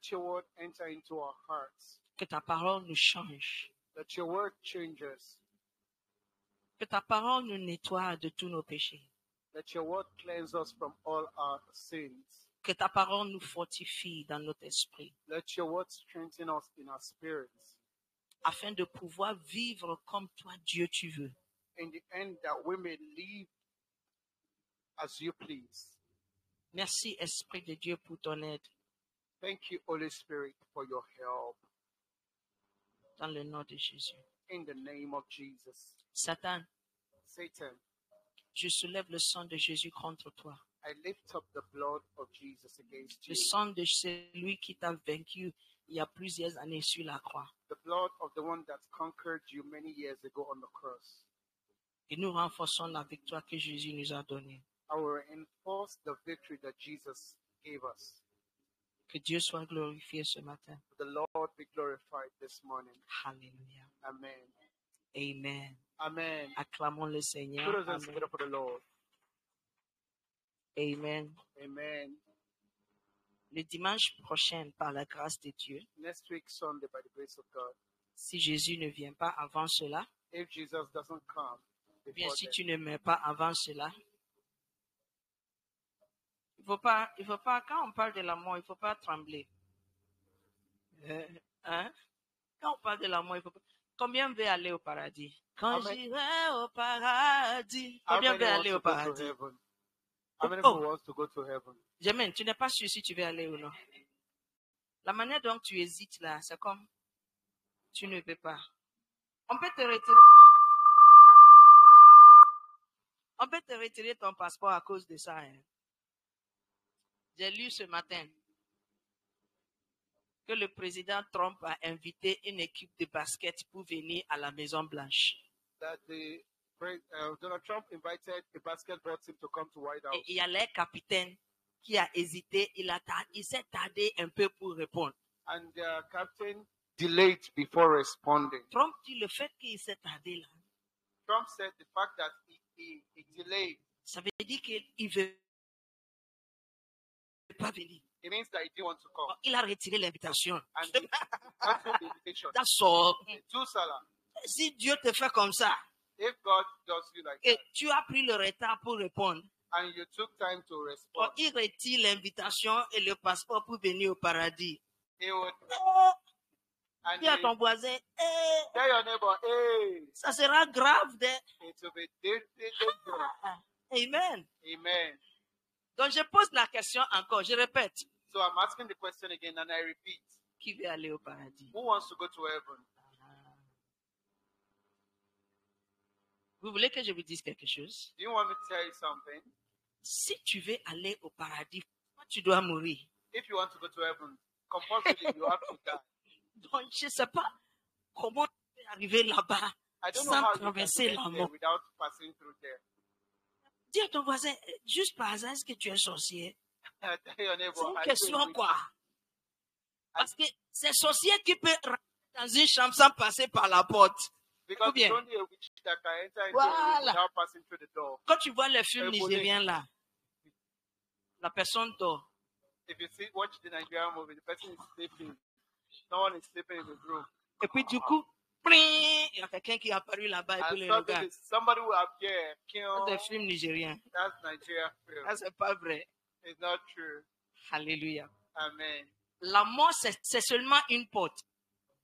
Let your word enter into our hearts. Que ta parole nous change. Let your word change us. Que ta parole nous nettoie de tous nos péchés. Let your word cleanse us from all our sins. Que ta parole nous fortifie dans notre esprit. Let your word strengthen us in our spirits. Afin de pouvoir vivre comme toi, Dieu, tu veux. In the end, that we may live as you please. Merci, Esprit de Dieu, pour ton aide. Thank you, Holy Spirit, for your help. Dans le nom de Jésus. In the name of Jesus. Satan, Satan, je soulève le sang de Jésus contre toi. I lift up the blood of Jesus against Le you. sang de celui qui t'a vaincu il y a plusieurs années sur la croix. The blood of the one that conquered you many years ago on the cross. Et nous renforçons la victoire que Jésus nous a donnée. I will enforce the victory that Jesus gave us. Que Dieu soit glorifié ce matin. The Lord be glorified this morning. Alléluia. Amen. Amen. Amen. Acclamons le Seigneur. Put us hands Amen. together for the Lord. Amen. Amen. Le dimanche prochain, par la grâce de Dieu, Next week, Sunday, by the grace of God, si Jésus ne vient pas avant cela, if Jesus doesn't come bien before si then, tu ne meurs pas avant cela, il faut pas, quand on parle de la mort, il ne faut pas trembler. Hein? Quand on parle de la mort, il faut pas. Combien veut aller au paradis? Quand Amen. j'irai au paradis. how Combien many veut wants aller to au go to paradis? heaven? How many Oh. people wants to go to heaven? Jermaine, tu n'es pas sûr si tu veux aller ou non. La manière dont tu hésites là, c'est comme tu ne veux pas. On peut te retirer on peut te retirer ton passeport à cause de ça. Hein. J'ai lu ce matin que le président Trump a invité une équipe de basket pour venir à la Maison Blanche. That Donald Trump invited a basketball team to come to White House. Et il y a leur capitaine qui a hésité, il s'est tardé un peu pour répondre. And the captain delayed before responding. Trump dit le fait qu'il s'est tardé là, Trump said the fact that he delayed, ça veut dire qu'il ne veut pas venir. it means that he didn't want to come. Il a retiré l'invitation. And he canceled the invitation. That's all. To Salah, Si Dieu te fait comme ça, if God does you like et that, tu as pris le retard pour répondre, and you took time to respond, il retire l'invitation et le passeport pour venir au paradis. he would, and Dis à he, ton voisin, tell your neighbor, hey, ça sera grave. it will be dangerous. Amen. Amen. Donc je pose la question encore, je répète. So I'm asking the question again, and I repeat: Qui veut aller au paradis? who wants to go to heaven? Vous voulez que je vous dise quelque chose? Do you want me to tell you something? Si tu veux aller au paradis, tu dois mourir. If you want to go to heaven, compulsively you have to die. Donc je ne sais pas comment tu peux arriver là-bas I don't know sans how you can traverser get la there mort. without passing through there. Dis à ton voisin, juste par hasard, est-ce que tu es sorcier? Tell your neighbor, C'est une are you question a witch? quoi? Parce que c'est sorcier qui peut rentrer dans une chambre sans passer par la porte. Because Ou bien. it's only a witch that can enter into a room Voilà. without passing through the door. Quand tu vois les films Bonnet. nigériens là, la personne dort. If you watch the Nigerian movie, the person is sleeping. Someone is sleeping in the room. Et puis du coup, pling, il y a quelqu'un qui est apparu là-bas et And puis le regarde. suddenly somebody will appear, kill. C'est des films nigériens. That's Nigeria film. Ça, c'est pas vrai. It's not true. Alléluia. Amen. La mort, c'est seulement une porte.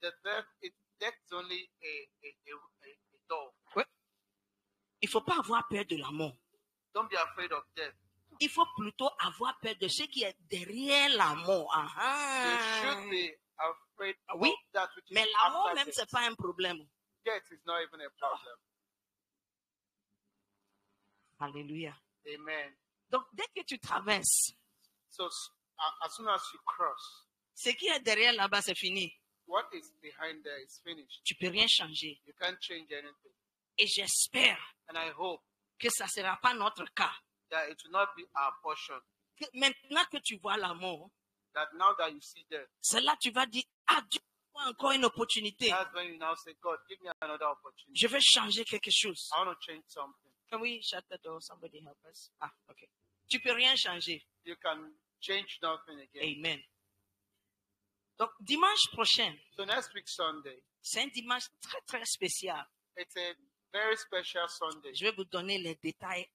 The death is only a door. Oui. Il ne faut pas avoir peur de la mort. Don't be afraid of death. Il faut plutôt avoir peur de ce qui est derrière la mort. You should be afraid Oui, of that which is mais la mort after même, death. ce n'est pas un problème. Death is not even a problem. Alléluia. Amen. Donc, dès que tu traverses, So as soon as you cross, ce qui est derrière là-bas, c'est fini. what is behind there is finished. Tu ne peux rien changer. You can't change anything. Et j'espère And I hope que ça ne sera pas notre cas. that it will not be our portion. Que maintenant que tu vois la mort, That now that you see death, c'est là que tu vas dire, ah, Dieu, encore une opportunité. that's when you now say, God, give me another opportunity. Je veux changer quelque chose. I want to change something. Can we shut the door? Somebody help us. Ah, ok. Tu peux rien changer. You can change nothing again. Amen. Donc, dimanche prochain, So next week, Sunday, c'est un dimanche très, très spécial. it's a very special Sunday. Je vais vous donner les détails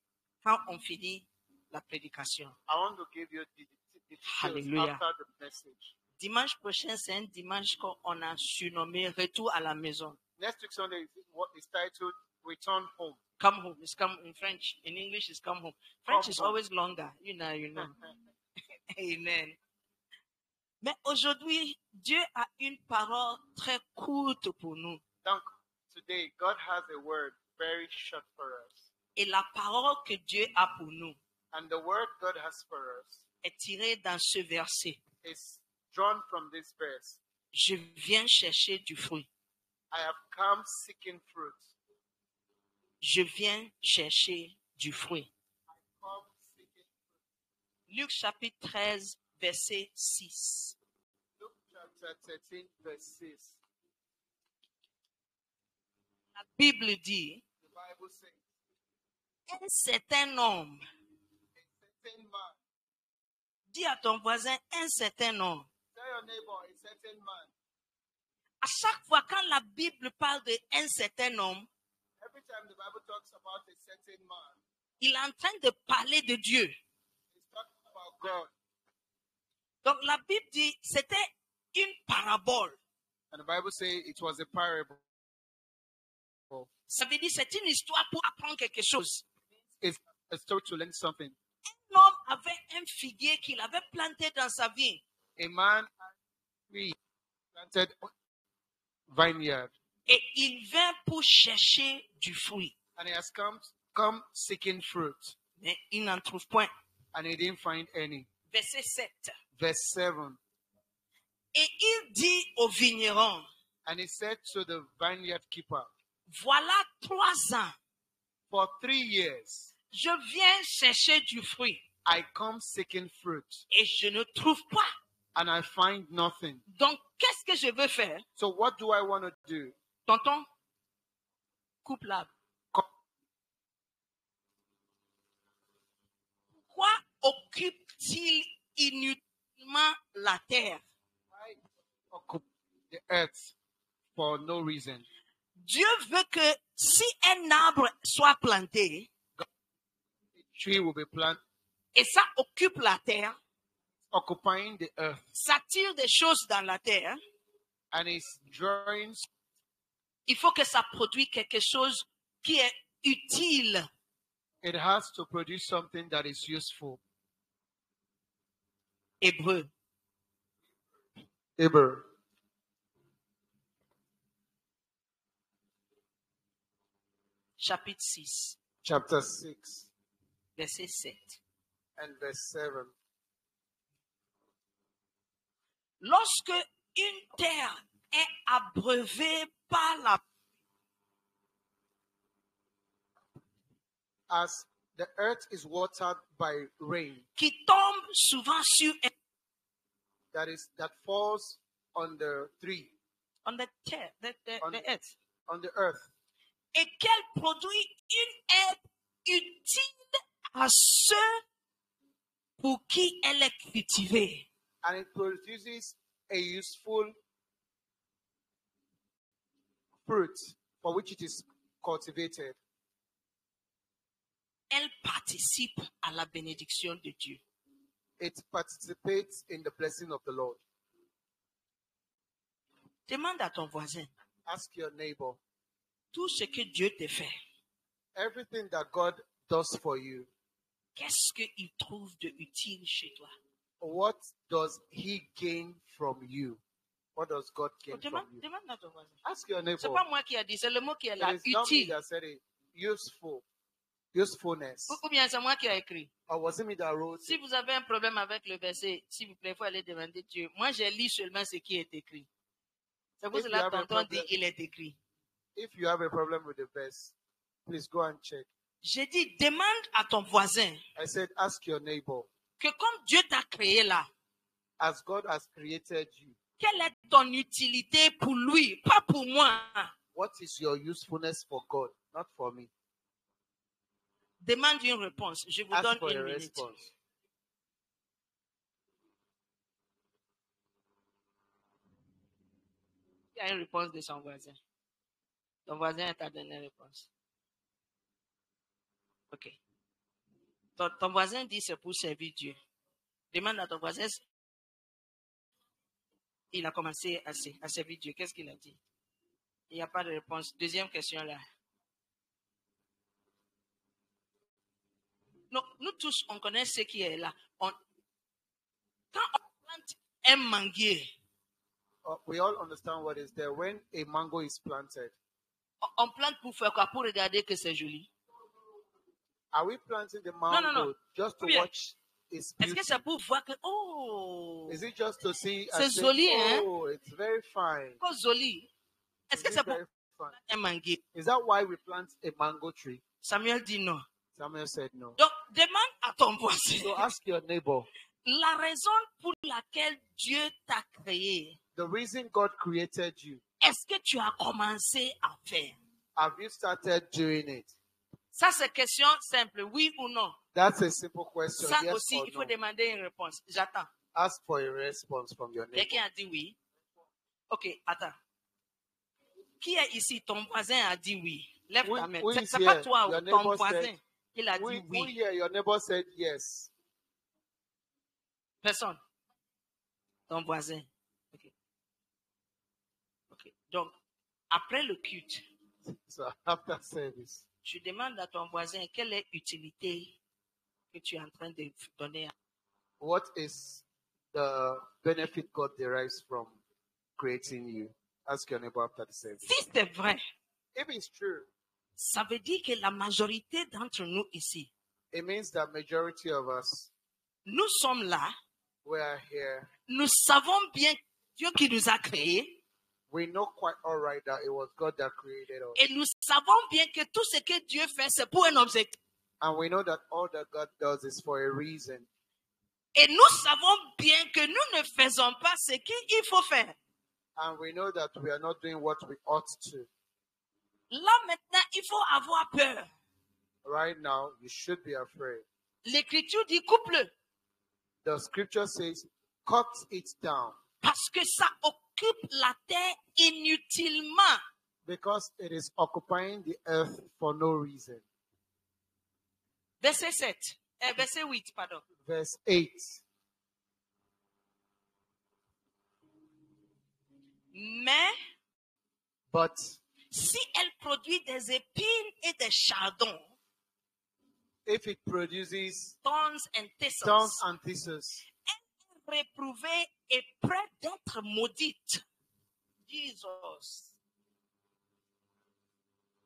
quand on finit la prédication. I want to give you the details Hallelujah. after the message. Dimanche prochain, c'est un dimanche qu'on a surnommé Retour à la maison. Next week, Sunday, is titled Return Home. Come home. It's come in French. In English, it's come home. French Come is home. always longer. You know. Amen. Mais aujourd'hui, Dieu a une parole très courte pour nous. Donc, today, God has a word very short for us. Et la parole que Dieu a pour nous And the word God has for us est tirée dans ce verset. is drawn from this verse. Je viens chercher du fruit. I have come seeking fruit. Je viens chercher du fruit. Come seeking fruit. Luc chapitre 13, verset 6. Luke chapter 13, verse 6. La Bible dit, The Bible says, un certain homme, a certain man, dis à ton voisin, un certain homme. tell your neighbor, a certain man. À chaque fois quand la Bible parle de un certain homme, Every time the Bible talks about a certain man, il est en train de parler de Dieu. it's talking about God. Donc la Bible dit, c'était une parabole. And the Bible says it was a parable. Ça veut dire c'est une histoire pour apprendre quelque chose. It's a story to learn something. Un homme avait un figuier qu'il avait planté dans sa vie. A man planted vineyard, Et il vint pour chercher du fruit. and he has come seeking fruit, Mais il n'en trouve point. and he didn't find any. Verset 7. Verse 7. Et il dit au vigneron, And he said to the vineyard keeper, voilà 3 ans, for 3 years je viens chercher du fruit I come seeking fruit, et je ne trouve pas. and I find nothing. Donc, qu'est-ce que je veux faire? So what do I want to do? Tonton, coupe l'arbre. Pourquoi occupe-t-il inutilement la terre? I occupy the earth for no reason. Dieu veut que si un arbre soit planté A tree will be planted, et ça occupe la terre, occupying the earth, ça tire des choses dans la terre, and it's drawing. il faut que ça produise quelque chose qui est utile. It has to produce something that is useful. Hébreu, Hebrew chapitre 6, chapter 6 verset 7. and verse 7. Lorsque une terre est abreuvée par la As the earth is watered by rain qui tombe souvent sur that falls on the tree, on the terre, On- the earth, on the earth, et qu'elle produit une herbe utile à ceux pour qui elle est cultivée. and it produces a useful fruit for which it is cultivated. Elle participe à la bénédiction de Dieu. It participates in the blessing of the Lord. Demande à ton voisin, Ask your neighbor, tout ce que Dieu te fait, everything that God does for you, qu'est-ce qu'il trouve de utile chez toi? what does he gain from you? What does God gain from you? Demande à ton voisin. Ask your C'est neighbor. pas moi qui ai dit, c'est le mot qui est It là, is not me utile. that said it. Usefulness. Ou bien c'est moi qui ai écrit. Or was it me that wrote Si it? vous avez un problème avec le verset, s'il vous plaît, il faut aller demander Dieu. Moi, j'ai lu seulement ce qui est écrit. C'est pour If cela you have que a tonton dit, problem- il est écrit. If you have a problem with the verse, please go and check. J'ai dit, demande à ton voisin I said, ask your neighbor, que comme Dieu t'a créé là, as God has created you, quelle est ton utilité pour lui, pas pour moi. what is your usefulness for God, not for me? Demande une réponse. Je vous Ask donne for a une minute. response. Il y a une réponse de son voisin. Ton voisin t'a donné une réponse. Ok. Ton voisin dit c'est pour servir Dieu. Demande à ton voisin, il a commencé à servir Dieu. Qu'est-ce qu'il a dit? Il n'y a pas de réponse. Deuxième question là. Non, nous tous, on connaît ce qui est là. Quand on plante un manguier, We all understand what is there. When a mango is planted, on plante pour faire quoi? Pour regarder que c'est joli. are we planting the mango non. just to Bien. watch its Est-ce beauty? que c'est pour voir que, oh, Is it just to see c'est and say, joli, hein? oh, it's very fine? Pourquoi joli? Est-ce que Is c'est it pour very fine? un manguier? Is that why we plant a mango tree? Samuel dit non. Samuel said no. Donc, demande à ton voisin So ask your neighbor, la raison pour laquelle Dieu t'a créé. the reason God created you, Est-ce que tu as commencé à faire? have you started doing it? Ça, c'est question simple, oui ou non. That's a simple question. Ça Yes aussi, or il faut no. demander une réponse. J'attends. Ask for a response from your neighbor. Quelqu'un a dit oui. Ok, attends. Qui est ici? Ton voisin a dit oui. Lève ta main. Who is C'est pas here? toi, Your ton neighbor voisin. said, Il a dit who oui. here? Your neighbor said yes. Personne. Ton voisin. Ok. Ok. Donc, après le culte, So after service, tu demandes à ton voisin quelle est l'utilité que tu es en train de donner. what is the benefit God derives from creating you? Ask your neighbor after the service. Si c'est vrai, If it's true, ça veut dire que la majorité d'entre nous ici, it means that majority of us, nous sommes là, we are here. nous savons bien Dieu qui nous a créés We know quite all right that it was God that created us. et nous savons bien que tout ce que Dieu fait, c'est pour un objectif. And we know that all that God does is for a reason. Et nous savons bien que nous ne faisons pas ce qu'il faut faire. And we know that we are not doing what we ought to. Là maintenant, il faut avoir peur. Right now, you should be afraid. L'écriture dit coupe-le The scripture says, cut it down. parce que ça occupe la terre inutilement. Because it is occupying the earth for no reason. Verset 7. Verset 8, pardon. Verse 8. Mais But si elle produit des épines et des chardons, if it produces thorns and thistles, thorns and thistles, réprouvée et près d'être maudite. Jesus.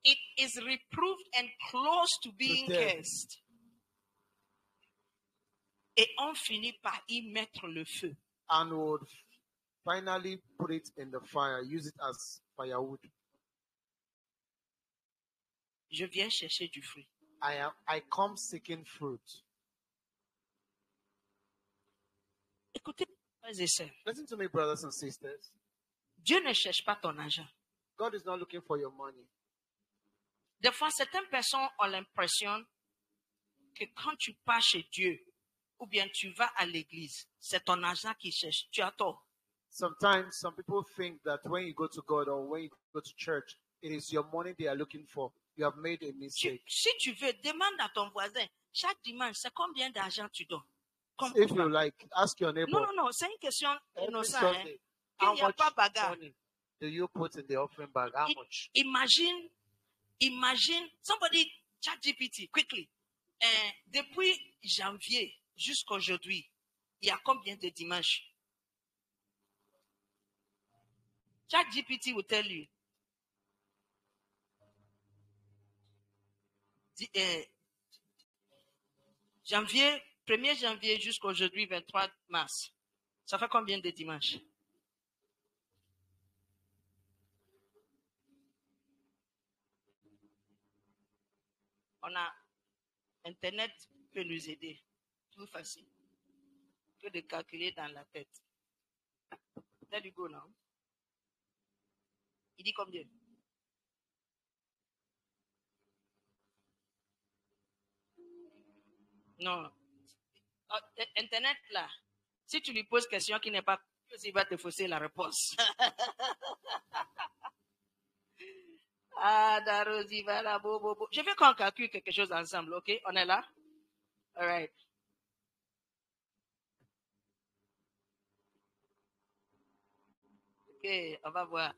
It is reproved and close to being death. cursed. Et on finit par y mettre le feu. and would finally put it in the fire, use it as firewood. Je viens chercher du fruit. I come seeking fruit. Écoutez, frères et sœurs, Listen to me, brothers and sisters. Dieu ne cherche pas ton argent. God is not looking for your money. Des fois, certaines personnes ont l'impression que quand tu pars chez Dieu, ou bien tu vas à l'église, c'est ton argent qui cherche. Tu as tort. Sometimes some people think that when you go to God or when you go to church, it is your money they are looking for. You have made a mistake. Si tu veux, demande à ton voisin, chaque dimanche, c'est combien d'argent tu donnes? If you like, ask your neighbor. Non, c'est une question Every innocente. Sunday, Il how n'y a much pas bagarre. money do you put in the offering bag? How much? Imagine, somebody, ChatGPT, quickly. Depuis janvier jusqu'à aujourd'hui, il y a combien de dimanches? ChatGPT will tell you. Janvier, 1er janvier jusqu'à aujourd'hui, 23 mars. Ça fait combien de dimanches? On a Internet peut nous aider. Plus facile que de calculer dans la tête. There you go now. Il dit combien? Non. Internet là, si tu lui poses question qui n'est pas Il va te fausser la réponse. Ah, Darosi, voilà, bobo. Je veux qu'on calcule quelque chose ensemble, ok? On est là? All right. Ok, on va voir.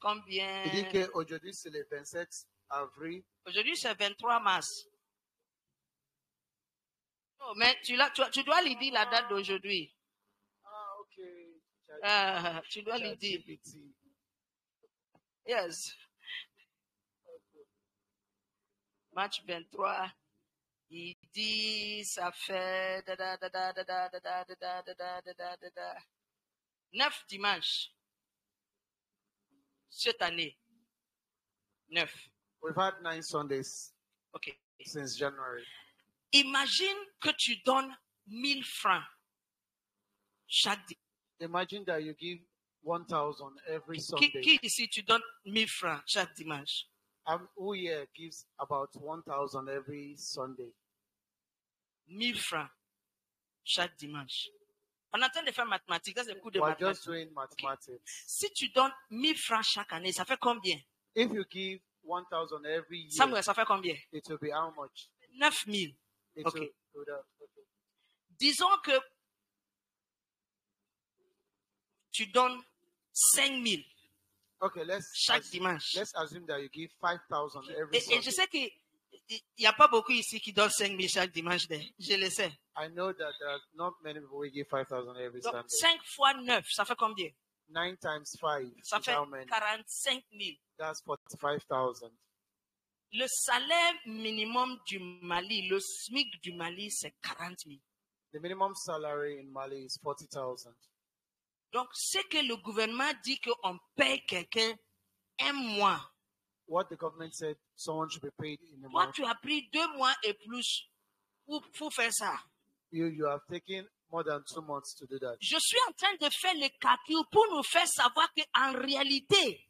Combien? Il dit qu'aujourd'hui, c'est le 27 avril. Aujourd'hui, c'est 23 mars. Oh, mais tu dois lui dire la date d'aujourd'hui. Ah, ok. Tu dois lui dire. ChatGPT. Yes. Match 23. Il dit, ça fait 9 dimanches. Cette année. 9. We've had 9 Sundays Ok. since January. Imagine que tu donnes 1000 francs chaque dimanche. Imagine that you give 1,000 every Sunday. Qui ici tu donnes 1000 francs chaque dimanche? Who here gives about 1,000 every Sunday? 1000 francs chaque dimanche. On est en train de faire mathématiques. Ça, c'est le cours de We're mathématiques. just doing mathematics. Si tu donnes 1000 francs chaque année, ça fait combien? If you give 1,000 every year, Samuel, ça fait combien? it will be how much? 9000. It Ok. will, okay. Disons que tu donnes 5000 Okay, chaque dimanche. let's assume that you give 5,000 every Et Sunday. je sais qu'il n'y a pas beaucoup ici qui donnent 5000 chaque dimanche. Je le sais. I know that there are not many people who give 5,000 every Donc, Sunday. 5 fois 9, ça fait combien? 9 times 5 Ça is fait how many? 45 000. That's 45,000. Le salaire minimum du Mali, le SMIC du Mali, c'est 40 000. The minimum salary in Mali is 40,000. Donc, c'est que le gouvernement dit qu'on paye quelqu'un un mois. What the government said, someone should be paid in a Toi, month. tu as pris 2 mois et plus pour faire ça. You have taken more than 2 months to do that. Je suis en train de faire le calcul pour nous faire savoir qu'en réalité,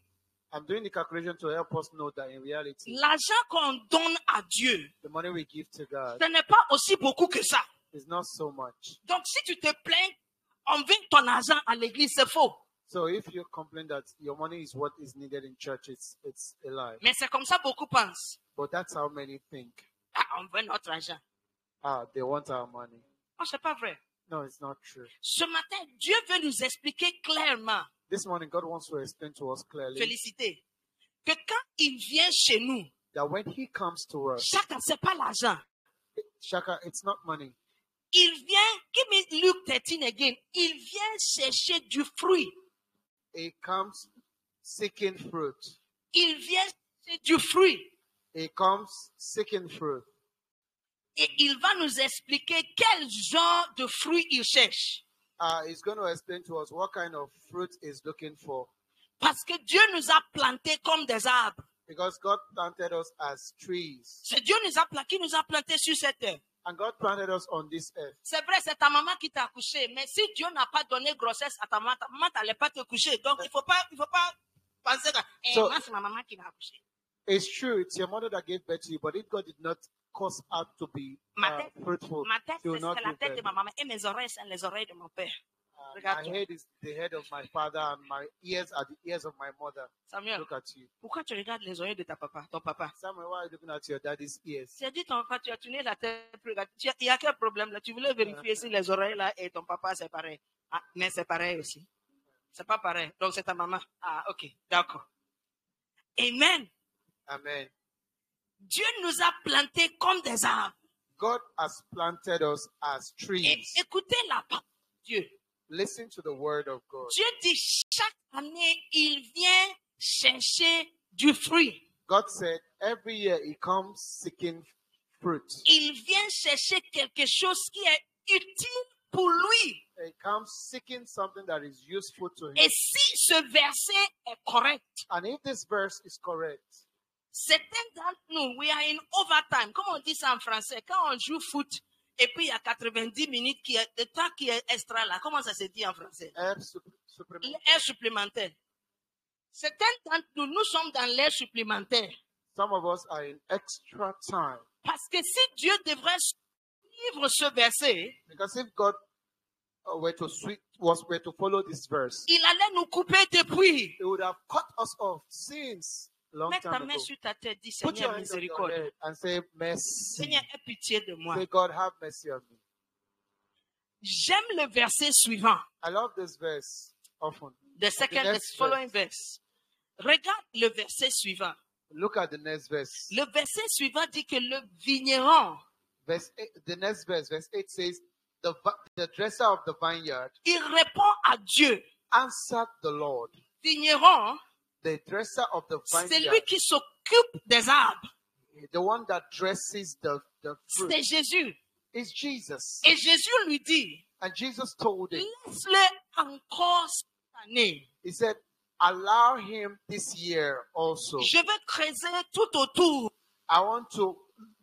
I'm doing the calculation to help us know that in reality, l'argent qu'on donne à Dieu, the money we give to God ce n'est pas aussi beaucoup que ça. is not so much. Donc, si tu te plains, on veut ton argent à l'église, c'est faux. So if you complain that your money is what is needed in church, it's a lie. Mais c'est comme ça beaucoup pensent. But that's how many think. Ah, on veut notre argent. They want our money. Non, c'est pas vrai. No, it's not true. Ce matin, Dieu veut nous expliquer clairement, This morning, God wants to explain to us clearly féliciter, que quand il vient chez nous, that when He comes to us, chacun, c'est pas l'argent. Shaka, it's not money. Il vient, give me Luke 13 again, il vient chercher du fruit. He comes seeking fruit. Il vient chercher du fruit. He comes seeking fruit. Et il va nous expliquer quel genre de fruit il cherche. He's going to explain to us what kind of fruit he's looking for. Parce que Dieu nous a plantés comme des arbres. Because God planted us as trees. C'est Dieu qui nous a plantés sur cette terre. And God planted us on this earth. C'est vrai, c'est ta maman qui t'a accouché. Mais si Dieu n'a pas donné grossesse à ta maman n'allait pas te coucher. Donc, il faut pas penser que So- moi, c'est ma maman qui m'a accouché. It's true, it's your mother that gave birth to you, but if God did not cause her to be fruitful, Ma tête, He will c'est not la give tête de birth. ma maman. Et mes oreilles, c'est les oreilles de mon père. My Regarde-toi. head is the head of my father, and my ears are the ears of my mother. Samuel, Look at you. pourquoi tu regardes les oreilles de ton papa? Samuel, why are you looking at your daddy's ears? Tu as dit ton papa, tu as tourné la tête. Il y a quel problème là? Tu voulais vérifier si les oreilles là et ton papa c'est pareil. Ah, mais c'est pareil aussi. C'est pas pareil. Donc c'est ta maman. Ah, ok, d'accord. Amen. Amen. Dieu nous a plantés comme des arbres. God has planted us as Et trees. écoutez la parole de Dieu. Listen to the word of God. Dieu dit chaque année, il vient chercher du fruit. God said every year He comes seeking fruit. Il vient chercher quelque chose qui est utile pour lui. He comes seeking something that is useful to Him. Et si ce verset est correct, And if this verse is correct, certains d'entre nous, we are in overtime. Comment on dit ça en français? Quand on joue foot, et puis il y a 90 minutes de temps qui est extra là. Comment ça se dit en français? air supplement. L'air supplémentaire. Certains d'entre nous, nous sommes dans l'air supplémentaire. Some of us are in extra time. Parce que si Dieu devrait suivre ce verset, Because if God were to follow this verse, il allait nous couper depuis. it would have cut us off since long Mets ta time main ago. sur ta tête, dis Put your Seigneur, hands on your miséricorde. head and say, mercy. Seigneur, aie pitié de moi. Say, God, have mercy on me. J'aime le verset suivant. I love this verse often. The next following verse. Regarde le verset suivant. Look at the next verse. Le verset suivant dit que le vigneron, Verse 8, the next verse, verse 8 says, the dresser of the vineyard il répond à Dieu. answered the Lord. Vigneron, The dresser of the c'est lui vineyard, qui s'occupe des arbres. the one that dresses the fruit, C'est Jésus. is Jesus. Et Jésus lui dit, And Jesus told him, laisse-le encore cette année. he said, allow him this year also. Je vais creuser tout autour I want to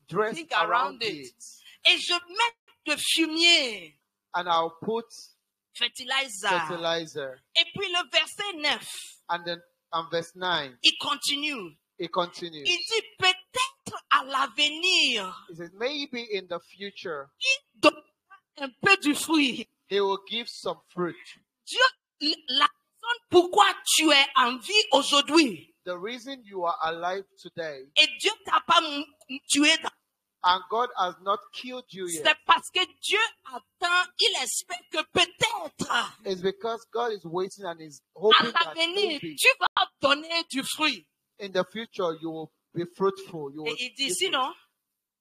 dress Think around around it. it. et je mets de fumier, And I'll put fertilizer. fertilizer. Et puis le verset 9, And then on verse 9, il continue. it continues. Il dit peut-être à l'avenir, He says, maybe in the future, il donnera un peu du fruit. he will give some fruit. Dieu, la raison pourquoi tu es en vie aujourd'hui, The reason you are alive today, et Dieu t'a pas tué, and God has not killed you yet, c'est parce que Dieu attend, il espère que peut-être is because God is waiting and is à hoping that l'avenir, maybe tu vas donner du fruit. in the future you will be fruitful. You will Et il dit, give fruit. sinon,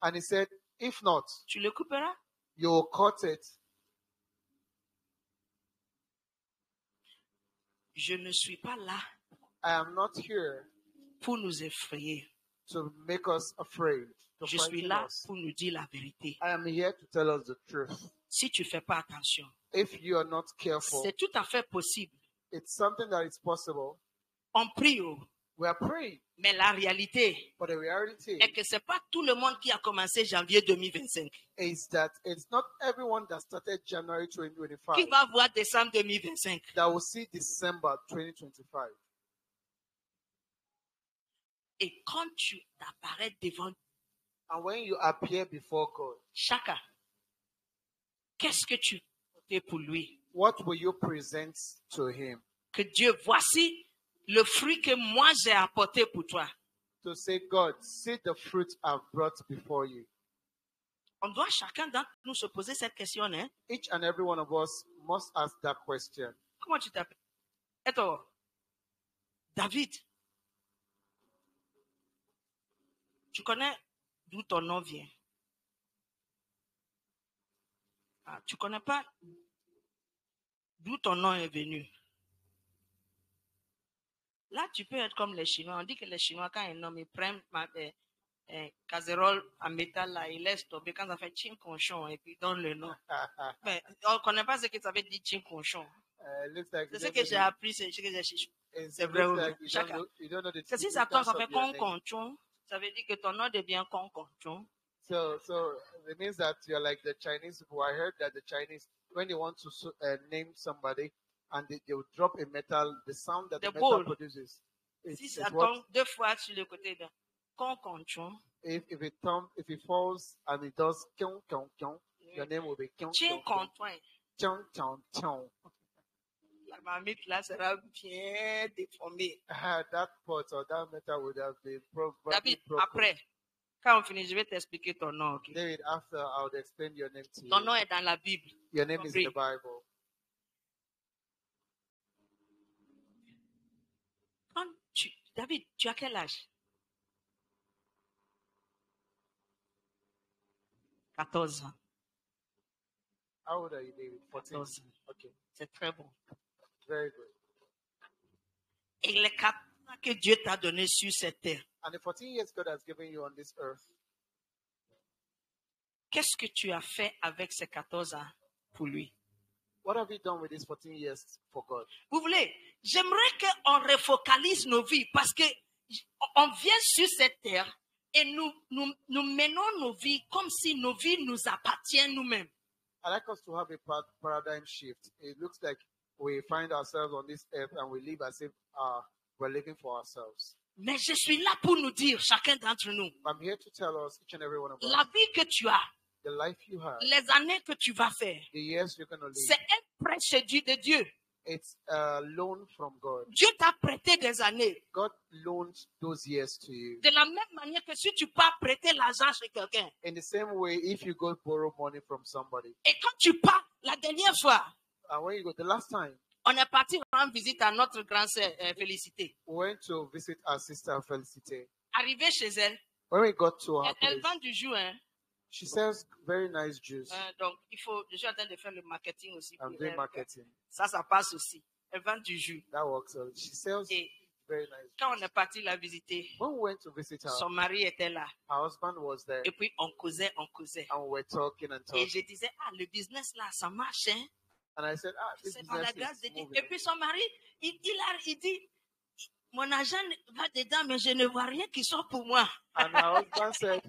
And he said, if not, tu le couperas. you will cut it. Je ne suis pas là I am not here pour nous effrayer. to make us afraid. To Je suis frighten là us. pour nous dire la vérité. I am here to tell us the truth. Si tu ne fais pas attention, If you are not careful, c'est tout à fait possible. it's something that is possible. On prie, oh, We are praying, mais la réalité but the reality est que ce n'est pas tout le monde qui a commencé janvier 2025 is that it's not everyone that started January 2025 qui va voir décembre 2025. that will see December 2025. Et quand tu apparais devant And when you appear before God, chacun, qu'est-ce que tu fais pour lui? what will you present to Him? Que Dieu, voici le fruit que moi j'ai apporté pour toi. To say, God, see the fruit I've brought before you. On doit chacun d'entre nous se poser cette question, hein? Each and every one of us must ask that question. Comment tu t'appelles? Et toi? David. Tu connais d'où ton nom vient? Ah, tu connais pas d'où ton nom est venu? Là, tu peux être comme les Chinois. On dit que les Chinois, quand un homme, ils prennent casserole en métal, là, ils laissent tomber. Quand ça fait ching conchon, et puis ils donnent le nom. Mais on ne connaît pas ce que ça veut dire ching conchon. Looks like C'est ce que j'ai appris, c'est ce que j'ai chiché. C'est vrai. Chacun. you don't know the Parce que si ça tombe, significance ça fait of your con name. conchon, ça veut dire que ton nom devient con conchon. So it means that you're like the Chinese people. I heard that the Chinese, when they want to name somebody, and they will drop a metal, the sound that the The metal ball. produces. Si Is ça what, tombe deux fois sur le côté de con conchon, if it falls and it does kyong kyong kyong, your name will be kyong ching kyong conchon, kyong kyong kyong. la marmite là sera bien déformée. That pot or that metal would have been probably David, broken. après, quand on finit, je vais t'expliquer ton nom. ok? David, after I would explain your name to Ton you. nom est dans la Bible. Your name is in the compris. Bible. David, tu as quel âge? 14 ans. How old are you, David? 14. 14 ans. Okay, C'est très bon. very good. Et les 4 ans que Dieu t'a donné sur cette terre, And the 14 years God has given you on this earth, qu'est-ce que tu as fait avec ces 14 ans pour lui? what have you done with these 14 years for God? Vous voulez, j'aimerais qu'on refocalise nos vies parce que on vient sur cette terre et nous menons nos vies comme si nos vies nous appartiennent nous-mêmes. I'd like us to have a paradigm shift. It looks like we find ourselves on this earth and we live as if we're living for ourselves. Mais je suis là pour nous dire, chacun d'entre nous, I'm here to tell us, each and every one of us, la vie que tu as, the life you have, les années que tu vas faire, the years you're going to live, c'est un prêt chez Dieu de Dieu. it's a loan from God. Dieu t'a prêté des années. God loaned those years to you. De la même manière que si tu pars prêter l'argent chez quelqu'un, In the same way, if you go borrow money from somebody, et quand tu pars, la dernière fois, and when you go, the last time, on est parti rendre visite à notre grand-sœur Félicité. we went to visit our sister Felicite. Arrivé chez elle, When we got to her elle place, vend du jus. Hein. she sells very nice juice. Donc, je suis en train de faire le marketing aussi. I'm pour doing elle. marketing. Ça passe aussi. Elle vend du jus. That works. She sells Et very nice. quand on est parti la visiter, When we went to visit her, son mari était là. her husband was there, Et puis, on causait. and we were talking and Et talking. je disais, le business là, ça marche. Hein? And I said, this C'est par la business grâce de is Dieu. moving. Et puis, son mari, il dit, mon argent va dedans, mais je ne vois rien qui sort pour moi. And her husband said,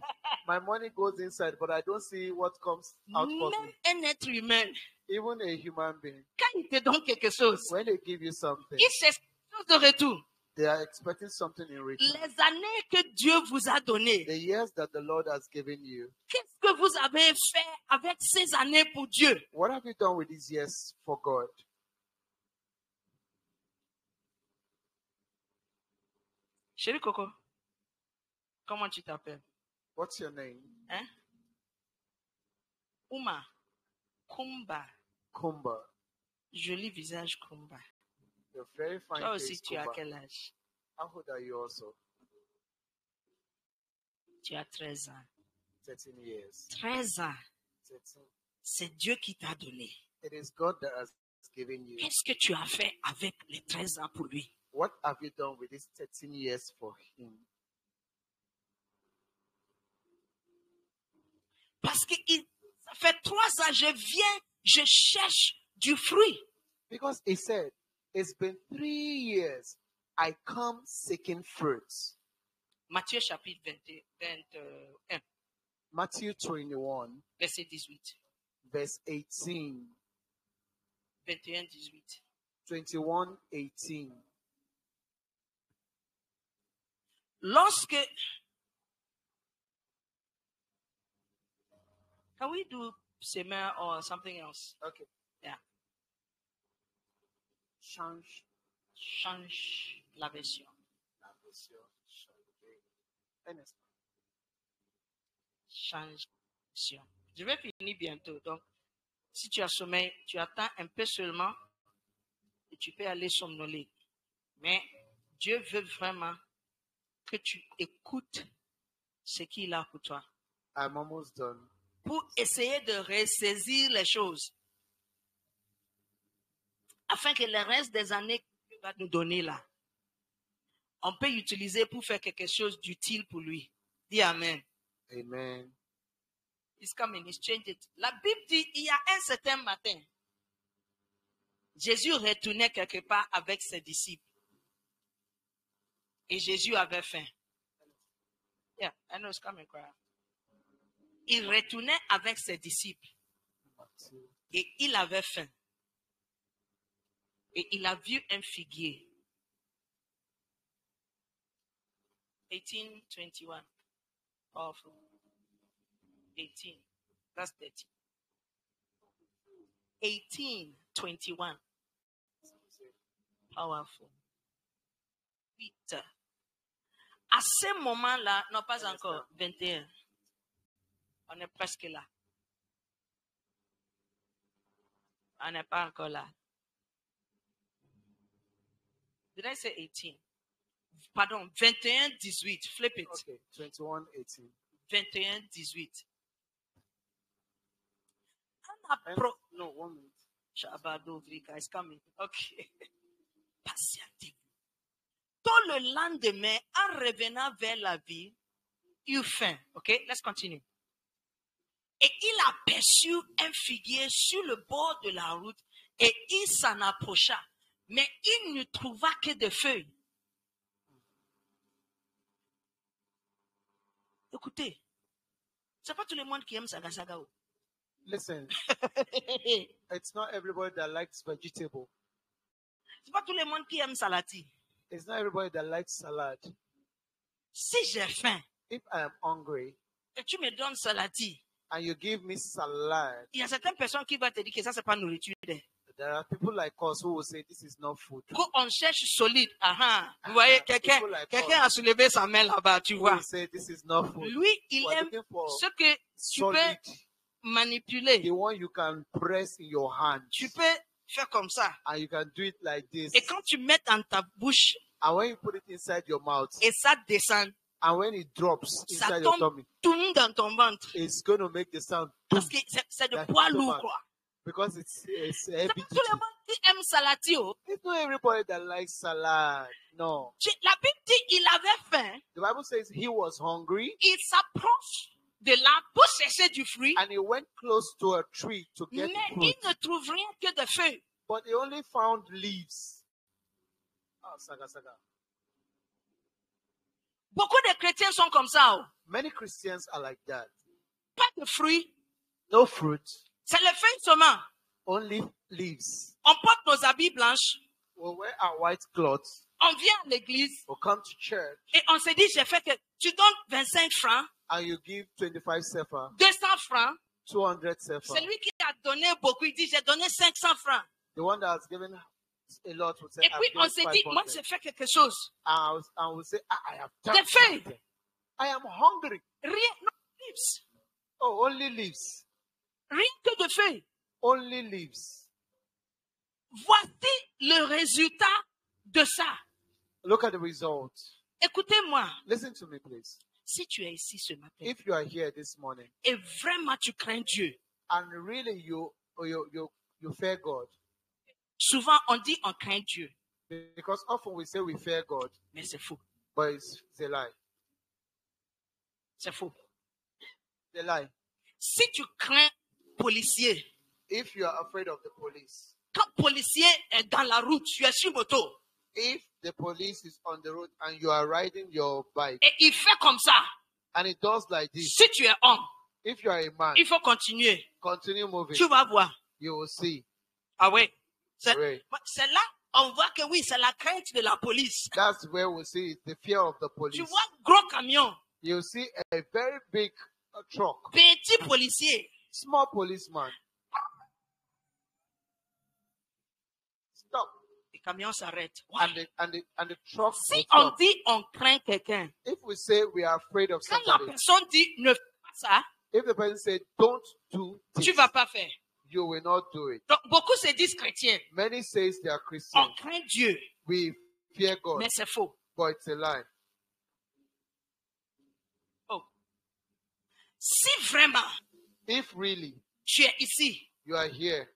my money goes inside, but I don't see what comes out for Même me. un être humain, Even a human being, quand il te donne quelque chose, when they give you something, il s'expose de retour. they are expecting something in return. Les années que Dieu vous a données, The years that the Lord has given you, qu'est-ce que vous avez fait avec ces années pour Dieu? what have you done with these years for God? Chérie Coco, comment tu t'appelles? What's your name? Hein? Uma, Kumba, Kumba. joli visage Kumba. You're very fine. Toi aussi, face, tu as Kumba. quel âge? How old are you also? Tu as 13 ans. 13 years. 13 ans, 13. c'est Dieu qui t'a donné. It is God that has given you. Qu'est-ce que tu as fait avec les 13 ans pour lui? What have you done with these 13 years for Him? Parce que ça fait 3 ans, je viens, je cherche du fruit. Because He said, it's been 3 years. I come seeking fruits. Matthieu chapitre 21, Matthew 21, verset 18. verse 18. 21, 18. 21, 18. Lorsque... Can we do semer or something else? Okay. Yeah. Change. Change la version. Change la version. Je vais finir bientôt. Donc, si tu as sommeil, tu attends un peu seulement et tu peux aller somnoler. Mais Dieu veut vraiment que tu écoutes ce qu'il a pour toi. I'm almost done. Pour essayer de ressaisir les choses. Afin que le reste des années que Dieu va nous donner là, on peut utiliser pour faire quelque chose d'utile pour lui. Dis Amen. Amen. He's coming, he's changed it. La Bible dit, il y a un certain matin, Jésus retournait quelque part avec ses disciples. Et Jésus avait faim. Yeah, I know it's coming, cry. Il retournait avec ses disciples. Et il avait faim. Et il a vu un figuier. 18:21. Powerful. 18. That's 30. 18:21. Powerful. 8. À ce moment-là, non pas encore, 21. On est presque là. On n'est pas encore là. Did I say 18? Pardon, 21:18. Flip it. Okay, 21:18. 21:18. No, 1 minute. Shabadovika is coming. Okay. Patientez-vous. Tôt le lendemain, en revenant vers la ville, il eut faim. Okay, let's continue. Et il aperçut un figuier sur le bord de la route et il s'en approcha. Mais il ne trouva que des feuilles. Écoutez, c'est pas tout le monde qui aime saga saga. Listen, it's not everybody that likes vegetable. C'est pas tout le monde qui aime salati. It's not everybody that likes salad. Si j'ai faim If I am hungry et tu me donnes salati, and you give me salad, il y a certaines personnes qui vont te dire que ça, c'est pas nourriture. there are people like us who will say this is not food. Quand on cherche solide, vous voyez, quelqu'un a soulevé sa main là-bas, tu Who vois. will say this is not food. Lui, il We're aime looking for ce que tu peux solid, manipuler. the one you can press in your hand, Tu peux faire comme ça. and you can do it like this. Et quand tu mets dans ta bouche And when you put it inside your mouth, et ça descend, and when it drops ça inside your tombe tummy, tout dans ton ventre. it's going to make the sound Parce que c'est de That's poids so lourd, bad. quoi. because it's C'est heavy pas tout duty. le monde qui aime salatio. It's not everybody that likes salad. No. La Bible dit il avait faim, The Bible says he was hungry il s'approche de là pour chercher du fruit, and he went close to a tree to get mais fruit, il ne trouve rien que de feuilles. but he only found leaves. Ah, saga, saga. Beaucoup de chrétiens sont comme ça. Oh. Many Christians are like that. Pas de fruits, No fruit, c'est les feuilles seulement. only leaves. On porte nos habits blanches, We'll wear our white clothes, on vient à l'église we'll come to church, et on se dit, j'ai fait que tu donnes 25 francs, and you give 25 sefer, 200 francs. 200 sefer. Celui qui a donné beaucoup, il dit, j'ai donné 500 francs. The one that has given a lot will say, Et I've puis on given se dit, moi 500. j'ai fait quelque chose. And we'll say, I have done Des feuilles. something. I am hungry. Rien, non, leaves. Oh, only leaves. Rien que de feuilles. Only leaves. Voici le résultat de ça. Look at the result. Écoutez-moi, Listen to me, please. si tu es ici ce matin If you are here this morning et vraiment tu crains Dieu, and really you fear God, souvent on dit on craint Dieu, because often we say we fear God, mais c'est faux. but it's a lie. C'est faux. It's a lie. Si tu crains policier, If you are afraid of the police, quand policier est dans la route, tu es sur moto if the police is on the road and you are riding your bike et il fait comme ça, and it does like this, si tu es homme, if you are a man, il faut continuer. continue moving. Tu vas voir. You will see. Ah oui. Right. C'est là, on voit que oui, c'est la crainte de la police. That's where we see it, the fear of the Tu police. vois, gros camion, You see a very big truck, petit policier. small policeman. Stop. Le camion s'arrête. And the truck Si will on stop. dit on craint quelqu'un, If we say we are afraid of quand la somebody, personne dit ne fais pas ça, if the person said don't do tu this, vas pas faire. you will not do it. Donc, beaucoup se disent chrétiens. Many says they are Christians. On craint Dieu, We fear God, mais c'est faux. but it's a lie. Oh. Si vraiment If really tu es ici you are here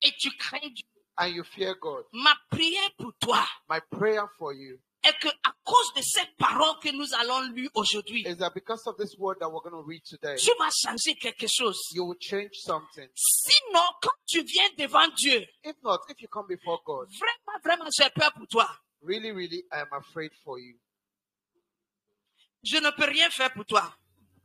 et tu crains Dieu, and you fear God, ma prière pour toi my prayer for you est que à cause de cette parole que nous allons lire aujourd'hui, is that because of this word that we're going to read today, tu vas changer quelque chose. you will change something. Sinon, quand tu viens devant Dieu, If not, if you come before God, vraiment, j'ai peur pour toi. really, really, I am afraid for you. Je ne peux rien faire pour toi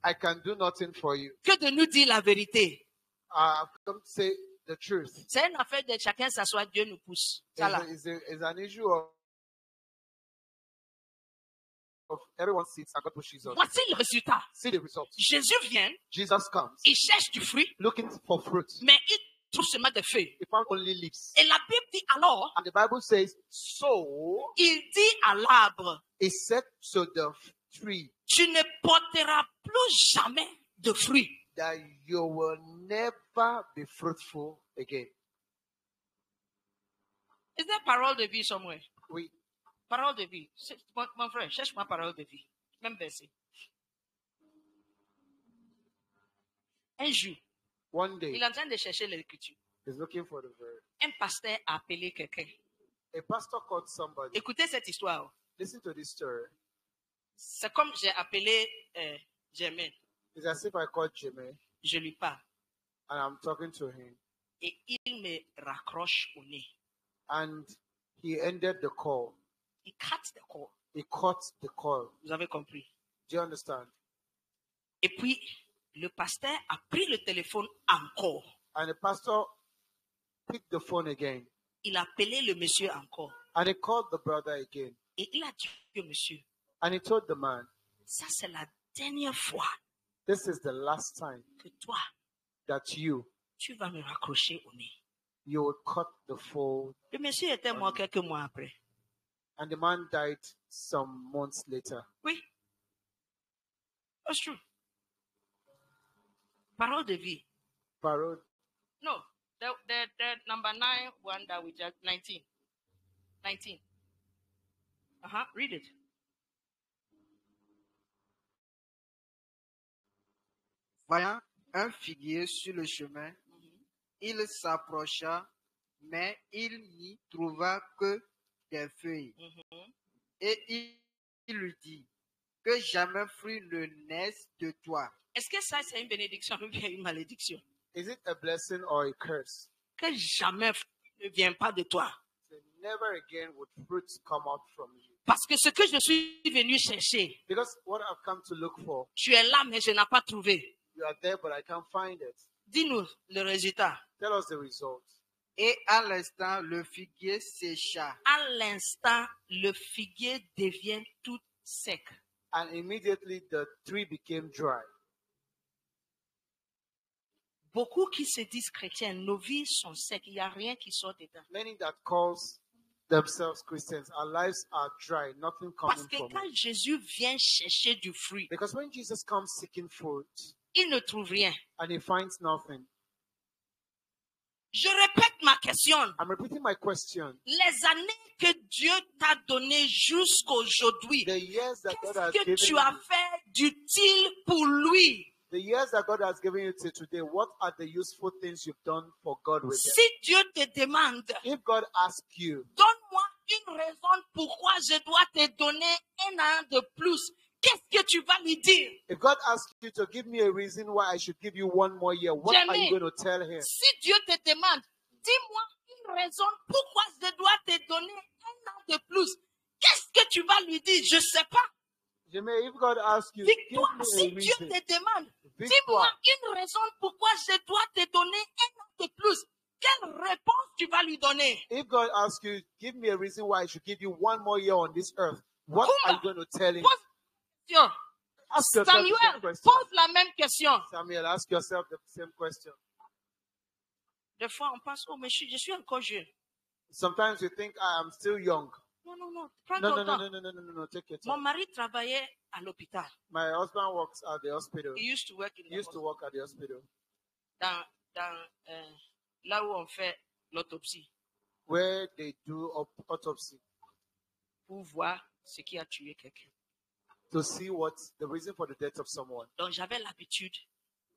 I can do nothing for you. que de nous dire la vérité. I've come to say the truth. C'est une affaire de chacun s'asseoir, Dieu nous pousse. Ça là. It's an issue of everyone sits and God pushes us. Voici le résultat. See the result. Jésus vient, Jesus comes il cherche du fruit, looking for fruit. mais il trouve seulement des feuilles. He found only leaves. Et la Bible dit alors, And the Bible says, so il dit à l'arbre, he said to the tree tu ne porteras plus jamais de fruits. that you will never be fruitful again. Is there parole de vie somewhere? We Parole de vie. Mon frère, cherche-moi parole de vie. Même verset. Un jour, one il day est en train de chercher l'écriture. is looking for the verse. Un pasteur a appelé quelqu'un. A pastor called somebody. Écoutez cette histoire. Listen to this story. C'est comme j'ai appelé Germain. It's as if I called Jimmy Je lui parle. and I'm talking to him. Et il me raccroche au nez. And he ended the call. Il cut the call. He cut the call. Vous avez compris? Do you understand? Et puis, le pasteur a pris le téléphone encore. And the pastor picked the phone again. Il a appelé le monsieur encore. And he called the brother again. Et il a dit au monsieur, And he told the man, ça c'est la dernière fois this is the last time que toi, that tu vas me raccrocher au nez. you will cut the fold. Le monsieur était mort quelques mois après. And the man died some months later. Oui. That's true. Parole de vie. Parole. No, the number 9 one that we just 19. 19. Read it. Voyant un figuier sur le chemin, il s'approcha, mais il n'y trouva que des feuilles. Et il lui dit, que jamais fruit ne naisse de toi. Est-ce que ça c'est une bénédiction ou bien une malédiction? Is it a blessing or a curse? Que jamais ne vient pas de toi. So never again would fruits come out from you. Parce que ce que je suis venu chercher, Because what I've come to look for, tu es là mais je n'ai pas trouvé. you are there, but I can't find it. Dis-nous le résultat. Tell us the result. Et à l'instant, le figuier sécha. À l'instant, le figuier devient tout sec. And immediately the tree became dry. Beaucoup qui se disent chrétiens, nos vies sont secs, il n'y a rien qui sort dedans. Many that calls themselves Christians, our lives are dry, nothing Parce coming que from quand it. Jésus vient chercher du fruit, Because when Jesus comes seeking fruit il ne trouve rien. and he finds nothing, Je répète ma question. I'm repeating my question. Les années que Dieu t'a données jusqu'aujourd'hui, The years that God has qu'est-ce que given tu as you, fait d'utile pour lui? the years that God has given you till today, what are the useful things you've done for God with them? Si Dieu te demande, If God asks you, donne-moi une raison pourquoi je dois te donner un an de plus, qu'est-ce que tu vas lui dire? if God asks you to give me a reason why I should give you one more year, what are you going to tell him? Si Dieu te demande, dis-moi une raison pourquoi je dois te donner un an de plus, qu'est-ce que tu vas lui dire? Je ne sais pas. Jimmy, if God asks you, give Victoire, me si a Dieu reason. te demande, dis-moi Victoire, une raison pourquoi je dois te donner un an de plus, quelle réponse tu vas lui donner? if God asks you, give me a reason why I should give you one more year on this earth, what Kumba. are you going to tell him? Pose la question. Ask yourself the same Samuel, question. pose la même question. Samuel, ask yourself the same question. Des fois, on pense, oh, mais je suis encore jeune. Sometimes you think, I am still young. Non, prends No, ton no, no, temps. no, no, no, no, no, take your Mon time. mari travaillait à l'hôpital. My husband works at the hospital. He used to work in He the used to hospital. work at the hospital Là où on fait l'autopsie where they do autopsy pour voir ce qui a tué quelqu'un. to see what's the reason for the death of someone. Donc, j'avais l'habitude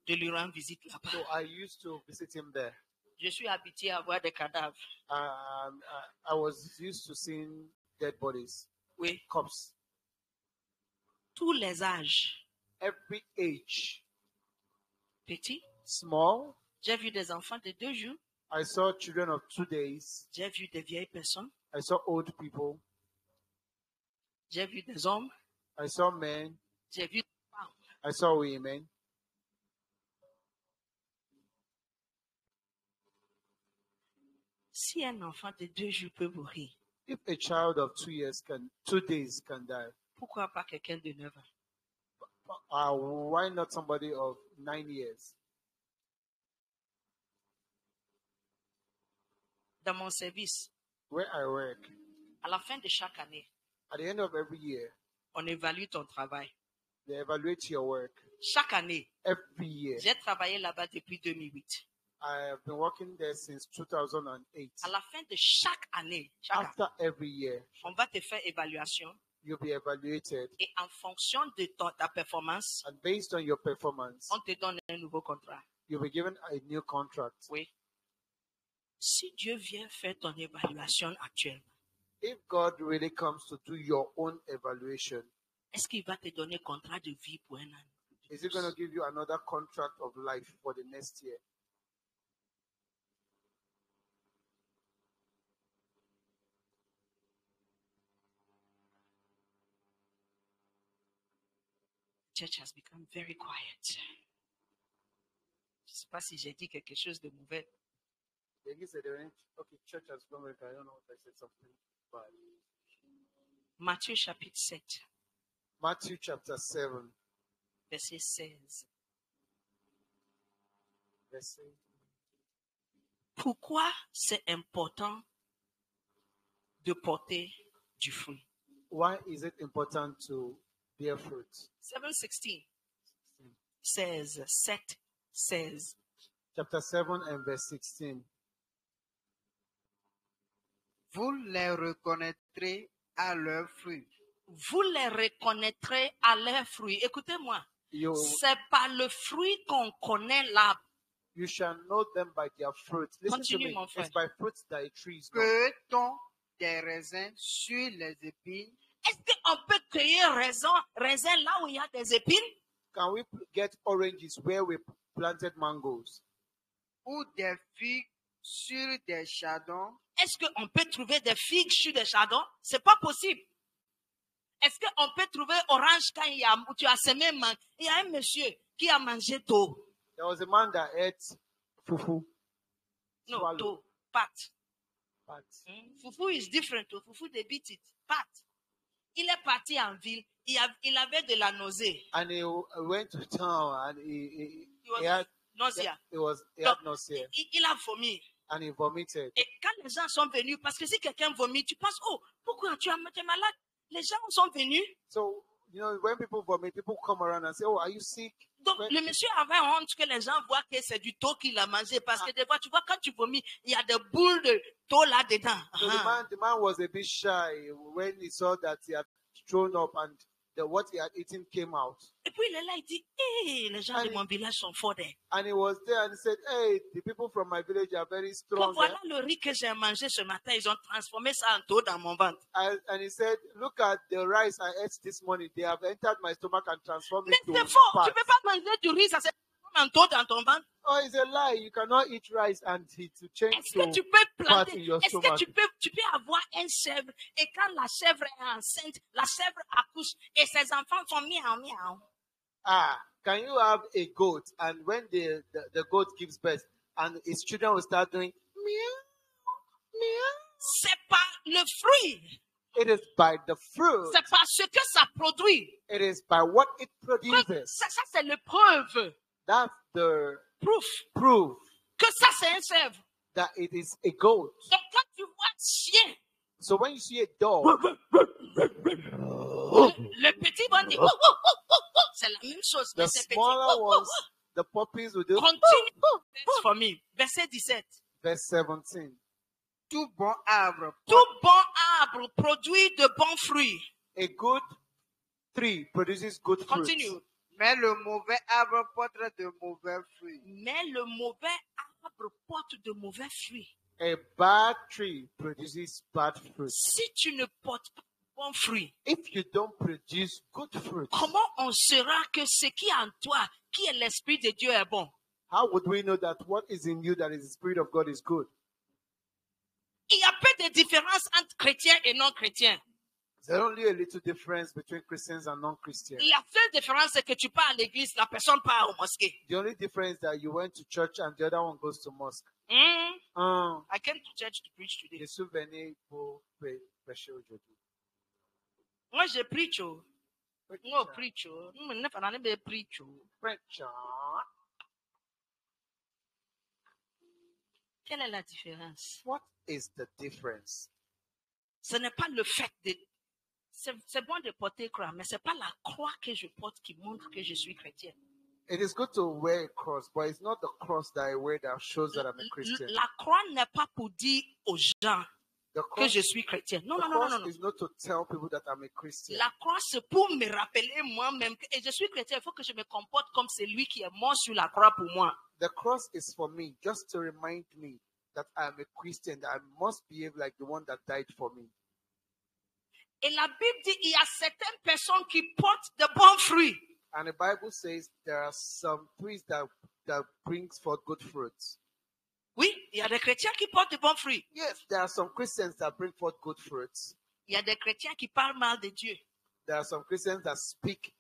de lui rendre visite là-bas. So I used to visit him there. Je suis habitué à voir des cadavres. I was used to seeing dead bodies, Oui. corpses, Tous les âges. every age, Petit. small. J'ai vu des enfants de 2 jours. I saw children of 2 days. J'ai vu des vieilles personnes. I saw old people. J'ai vu des hommes. I saw men. J'ai vu des femmes. I saw women. Si un enfant de 2 jours peut mourir, If a child of 2 days can die, pourquoi pas quelqu'un de 9 ans? why not somebody of 9 years? Dans mon service, Where I work, à la fin de chaque année, at the end of every year, on évalue ton travail. they evaluate your work. Chaque année, Every year. j'ai travaillé là-bas depuis 2008. I have been working there since 2008. À la fin de chaque année, After every year, on va te faire évaluation you'll be evaluated, et en fonction de ta performance, and based on your performance, on te donne un nouveau contrat. you'll be given a new contract. Oui. Si Dieu vient faire ton évaluation actuellement, If God really comes to do your own evaluation, est-ce qu'il va te donner contrat de vie pour un an? is He going to give you another contract of life for the next year? Church has become very quiet. Je ne sais pas si j'ai dit quelque chose de mauvais. Then he said, okay, church has gone back. I don't know if I said something bad. Matthieu chapitre 7, Matthew chapter 7, verset 16. verset. Pourquoi c'est important de porter du fruit? Why is it important to bear fruit? 7:16 says, 7 says, Chapter 7 and verse 16. Vous les reconnaîtrez à leurs fruits. vous les reconnaîtrez à leurs fruits. Écoutez-moi, You, c'est par le fruit qu'on connaît l'arbre. you shall know them by their fruit. Listen to Continue, me. mon frère. It's by fruits that a tree is known. Cueille-t-on des raisins sur les épines? Est-ce qu'on peut cueillir raisin là où il y a des épines? Can we get oranges where we planted mangoes? Ou des figues sur des chardons? Est-ce qu'on peut trouver des figues sur des chardons? C'est pas possible. Est-ce qu'on peut trouver orange quand tu as semé mangue? Il y a un monsieur qui a mangé tôt. There was a man that ate fufu. Non, Swallow. tôt, pâte. But Fufu is different. Fufu, they beat it. Pâte. Il est parti en ville. Il avait de la nausée. and he went to town and He he had was nausea. he had nausea Il a vomi. and he vomited. Et quand les gens sont venus, parce que si quelqu'un vomit, tu penses, oh, pourquoi tu es malade? Les gens sont venus. So you know when people vomit, people come around and say, "Oh, are you sick?" Donc, Ouais. le monsieur avait honte que les gens voient que c'est du taux qu'il a mangé. Parce que des fois, tu vois, quand tu vomis, il y a des boules de taux là-dedans. So the man was a bit shy when he saw that he had thrown up and what he had eaten came out. Et puis, il est là, il dit, hé, les gens de mon village sont forts. And he was there and he said, "Hey, the people from my village are very Donc, strong." voilà le riz que j'ai mangé ce matin. Ils ont transformé ça en taux dans mon ventre. And he said, "Look at the rice I ate this morning. They have entered my stomach and transformed Mais it to c'est faux. fat." Tu ne peux pas manger du riz, ça se transforme en taux dans ton ventre. Oh, it's a lie. You cannot eat rice and it to change Est-ce que to tu peux fat planter? in your Est-ce que stomach. tu peux avoir un chèvre et quand la chèvre est enceinte, la chèvre accouche et ses enfants font miaou miaou. Ah, can you have a goat and when the goat gives birth and its children will start doing meow, meow? C'est par le fruit. It is by the fruit. C'est par ce que ça produit. It is by what it produces. Ça c'est le preuve. That's the Proof. proof Que ça c'est un chèvre. that it is a goat. Donc quand tu vois chien, So when you see a dog, le petit va dire, c'est la même chose. the Mais c'est petit. smaller ones, the puppies will do. Continue. That's for me. Verset 17. Verse 17. Tout bon arbre Tout bon arbre produit de bons fruits. A good tree produces good fruit. Continue. mais le mauvais arbre porte de mauvais fruits. Mais le mauvais arbre porte de mauvais fruits. A bad tree produces bad fruit. Si tu ne portes pas de bons fruits, If you don't produce good fruit, comment on saura que ce qui est en toi, qui est l'Esprit de Dieu, est bon? how would we know that what is in you, that is the Spirit of God, is good? Il y a peu de différence entre chrétiens et non-chrétiens. There's only a little difference between Christians and non-Christians. La seule différence, c'est que tu pars à l'église, la personne part au mosquée. The only difference is that you went to church and the other one goes to mosque. I came to church to preach today. Je suis venu pour prêcher aujourd'hui. Moi, je preach. Moi, preach. Je preach. Preacher. Quelle est la différence? What is the difference? Ce n'est pas le fait de... C'est bon de porter croix, mais ce n'est pas la croix que je porte qui montre que je suis chrétien. It is good to wear a cross, but it's not the cross that I wear that shows that I'm a Christian. La croix n'est pas pour dire aux gens The que cross, je suis chrétien. Non, the non, non, cross non, non. is not to tell people that I'm a Christian. La croix, c'est pour me rappeler moi-même que et je suis chrétien. Il faut que je me comporte comme celui qui est mort sur la croix pour moi. The cross is for me, just to remind me that I'm a Christian, that I must behave like the one that died for me. Et la Bible dit il y a certaines personnes qui portent de bons fruits. And the Bible says there are some trees that brings forth good fruits. Oui, il y a des chrétiens qui portent de bons fruits. Yes, there are some Christians that bring forth good fruits. Il y a des chrétiens qui parlent mal de Dieu. There are some Christians that speak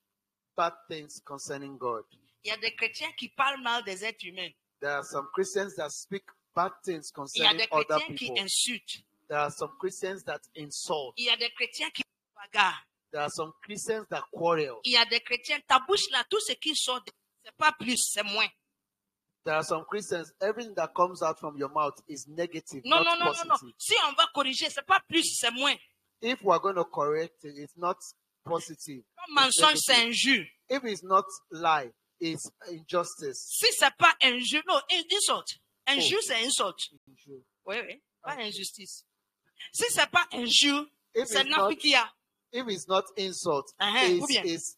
bad things concerning God. Il y a des chrétiens qui parlent mal des êtres humains. There are some Christians that speak bad things Il y a concerning des other chrétiens qui people. insultent. There are some Christians that insult. Il y a des chrétiens qui bagarrent. There are some Christians that quarrel. Il y a des chrétiens, ta bouche là, tout ce qui sort, c'est pas plus, c'est moins. There are some Christians, everything that comes out from your mouth is negative, Non, not non, non, non, non. positive. Si on va corriger, c'est pas plus, c'est moins. If we're going to correct it, it's not positive. Comme It's mensonge, c'est negative. injure. If it's not lie, it's injustice. Si c'est pas injure, non, insulte. Injure, c'est insulte. Injure. Oui, oui, pas Okay. injustice. Si c'est pas injure, If c'est it's not, nafikia, if it's not insult, ou bien it's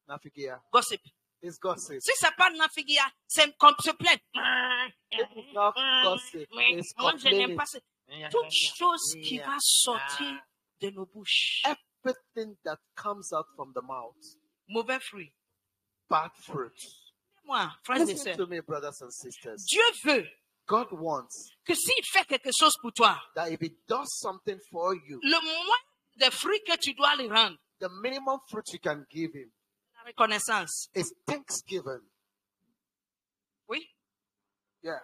nafigia. gossip. It's gossip. Si c'est pas nafikia, c'est comme se plaindre. If it's not gossip, it's Moi, je n'aime complaining. pas ça. Toute chose qui va sortir de nos bouches. Everything that comes out from the mouth, Mauvais fruit. bad fruit. Moi, frères et Listen sœurs, to me, brothers and sisters. Dieu veut God wants que s'il fait quelque chose pour toi, that if He does something for you, le moins de fruits que tu dois lui rendre, the minimum fruit you can give Him la reconnaissance. is thanksgiving. Oui. Yeah.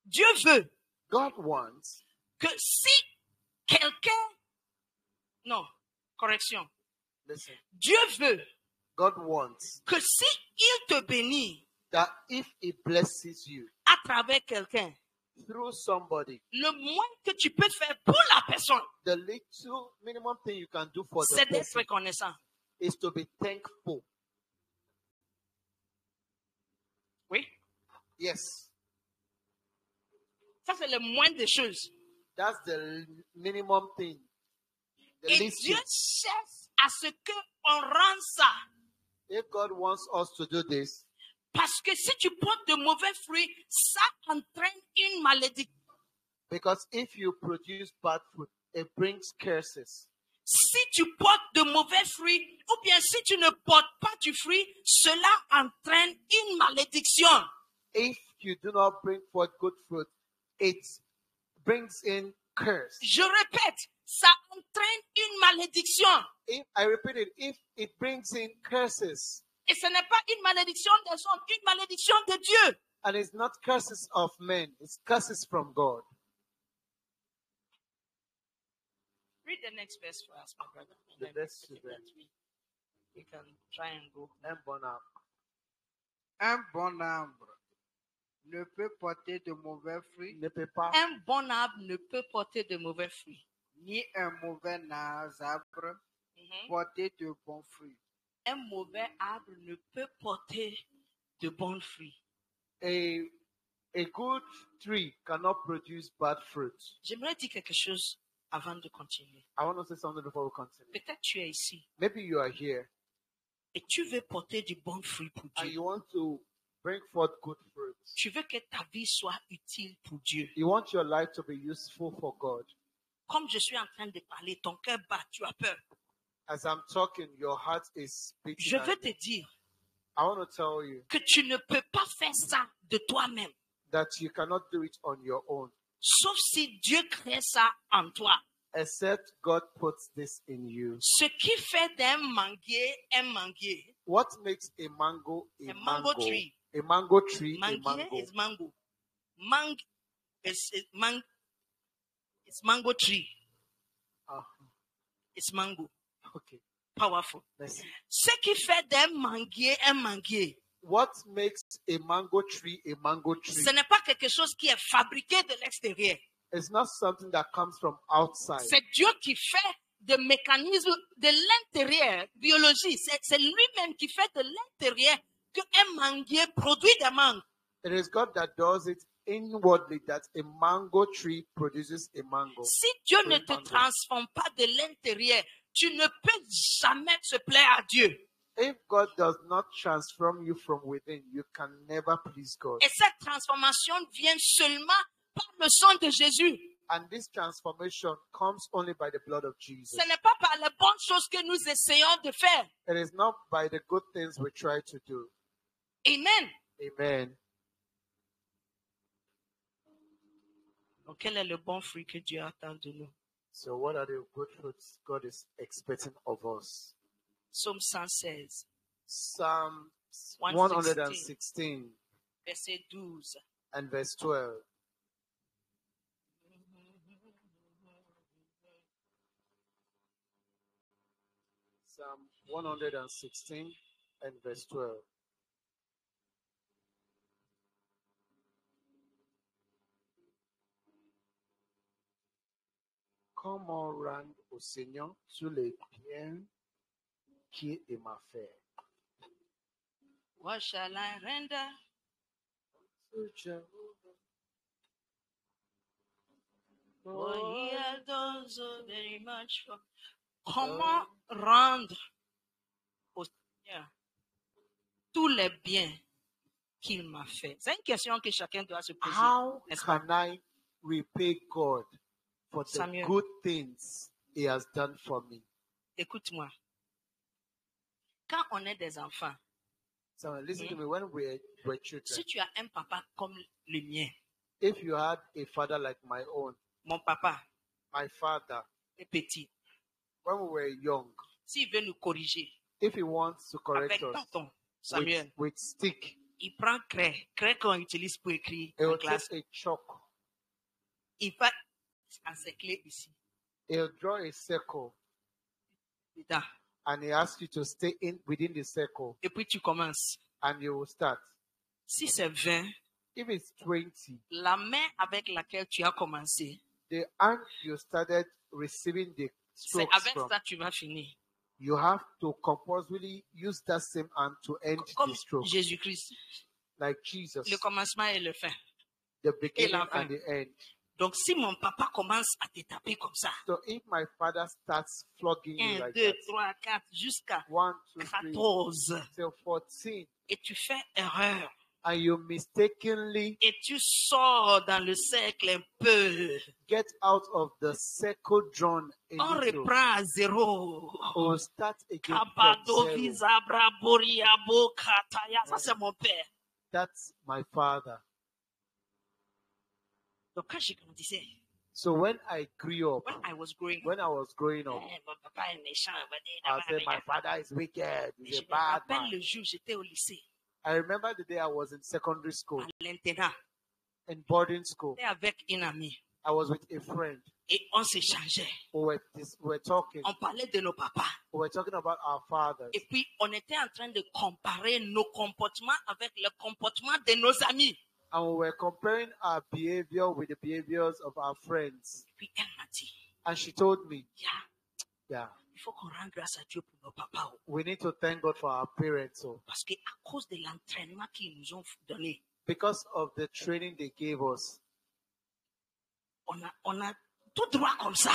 Dieu veut God wants que si quelqu'un... Non, correction. listen, Dieu veut God wants que si il te bénit that if He blesses you à travers quelqu'un, through somebody, le moins que tu peux faire pour la personne, the little minimum thing you can do for the c'est d'être person reconnaissant. is to be thankful. Oui. Yes, Ça, c'est le moins des choses. that's the minimum thing. The Et least Dieu thing. cherche à ce qu'on rende ça. If God wants us to do this, Parce que si tu portes de mauvais fruits, ça entraîne une malédiction. because if you produce bad fruit, it brings curses. Si tu portes de mauvais fruits, ou bien si tu ne portes pas du fruit, cela entraîne une malédiction. If you do not bring forth good fruit, it brings in curse. Je répète, ça entraîne une malédiction. If I repeat it, if it brings in curses, Et ce n'est pas une malédiction des hommes, une malédiction de Dieu. and it's not curses of men, it's curses from God. Read the next verse for us, my brother. And The then next verse. we can try and go. Un bon arbre Un bon arbre ne peut porter de mauvais fruits, ne peut pas, Un bon arbre ne peut porter de mauvais fruits. ni un mauvais arbre porter de bons fruits. Un mauvais arbre ne peut porter de bons fruits. a good tree cannot produce bad fruit. J'aimerais dire quelque chose avant de continuer. I want to say something before we continue. Peut-être tu es ici Maybe you are here et tu veux porter du bon fruit pour and Dieu. you want to bring forth good fruit. Tu veux que ta vie soit utile pour Dieu. You want your life to be useful for God. Comme je suis en train de parler, ton cœur bat, tu as peur. As I'm talking, your heart is beating. Je veux at te you. dire I want to tell you que tu ne peux pas faire ça de toi-même. that you cannot do it on your own, Sauf si Dieu crée ça en toi. except God puts this in you. Ce qui fait d'un manguier un manguier. What makes a mango a A mango mango? tree. A mango tree, a Manguier mango. is mango. Mang is it's mango tree. Ah, It's mango. okay. Powerful. Let's see. Ce qui fait d'un manguier un manguier. What makes a mango tree a mango tree? Ce n'est pas quelque chose qui est fabriqué de l'extérieur. It's not something that comes from outside. C'est Dieu qui fait des mécanismes de l'intérieur, biologie. C'est lui-même qui fait de l'intérieur qu'un manguier produit des mangues. It is God that does it inwardly that a mango tree produces a mango. Si Dieu ne te Mango. transforme pas de l'intérieur, tu ne peux jamais se plaire à Dieu. If God does not transform you from within, you can never please God. Et cette transformation vient seulement par le sang de Jésus. And this transformation comes only by the blood of Jesus. Ce n'est pas par les bonnes choses que nous essayons de faire. It is not by the good things we try to do. Amen. Amen. Donc, quel est le bon fruit que Dieu attend de nous? So what are the good fruits God is expecting of us? Psaume 116, Psalm 116. 116 verset 12. and verse 12. Psalm 116 and verse 12. comment rendre au Seigneur tous les biens qu'il m'a fait? What shall I render? To Jehovah. For he has done so very much for. Comment rendre au Seigneur tous les biens qu'il m'a fait? C'est une question que chacun doit se poser. How n'est-ce pas? can I repay God for the Samuel. good things He has done for me? Écoute-moi. Quand on est des enfants, So listen to me. When we were children, si tu as un papa comme le mien, if you had a father like my own, mon papa my father, est petit, when we were young, s'il veut nous corriger if he wants to correct avec us tonton Samuel, with stick, il prend craie qu'on utilise pour écrire he en will classe. take a chalk, Il va encercler ici, he'll draw a circle, dedans. and he asks you to stay in within the circle, Et puis tu commences. and you will start. Si c'est 20, If it's 20, la main avec laquelle tu as commencé, the hand you started receiving the c'est strokes avec from, ça que tu vas finir. you have to compulsorily use that same hand to end Comme the stroke, Jésus-Christ, like Jesus, le commencement et le fin. the beginning la fin. and the end. Donc, si mon papa commence à te taper comme ça, So if my father starts flogging you 1, like 2, that, 3, 4, jusqu'à 1, 2, 3, 14, till 14, et tu fais erreur, and you mistakenly et tu sors dans le cercle un peu, get out of the circle drawn on into, reprend à zéro. or start again from Kabado, zero. Vizabra, Boriabo, Kataya. Ça, c'est mon père. That's my father. Donc, quand j'ai grandissais, So when I grew up, when I was growing up, when I was growing up, mon papa est méchant. I said my father is wicked, Et he's je a me bad rappelle man. le jour où j'étais au lycée, I remember the day I was in secondary school, à l'internat, in boarding school. j'étais avec une amie, I was with a friend. et on s'échangeait. We were talking. On parlait de nos papas. We were talking about our fathers. Et puis, on était en train de comparer nos comportements avec le comportement de nos amis. And we were comparing our behavior with the behaviors of our friends. Et puis, elle m'a dit, And she told me, yeah, yeah, il faut qu'on rende grâce à Dieu pour nos papas. we need to thank God for our parents. So, Parce qu'à cause de l'entraînement qu'ils nous ont donné, because of the training they gave us, on a tout droit comme ça.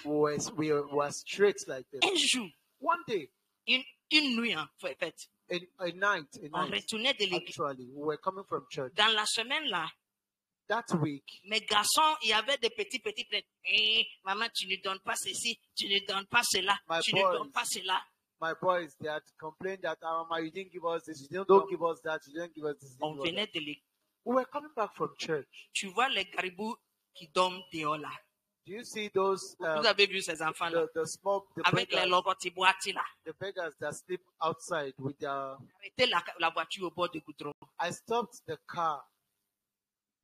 we were straight like this. Un jour, One day, une nuit, en fait, a night, on retournait de l'église. actually, we were coming from church. Dans la semaine là, That week, mes garçons, il y avait des petits plaintes. Maman, tu ne donnes pas ceci, tu ne donnes pas cela, My tu boys. ne donnes pas cela. my boys, they had complained that, Mama, you didn't give us this, you don't give us that, you didn't give us this. you On didn't give us venait de l'église. that. We were coming back from church. Tu vois les garibous qui dorment dehors là. Do you see those, Vous avez vu ces enfants là the small, avec les logotiboati là. the beggars that sleep outside with their... Arrêtez la voiture au bord du goudron. I stopped the car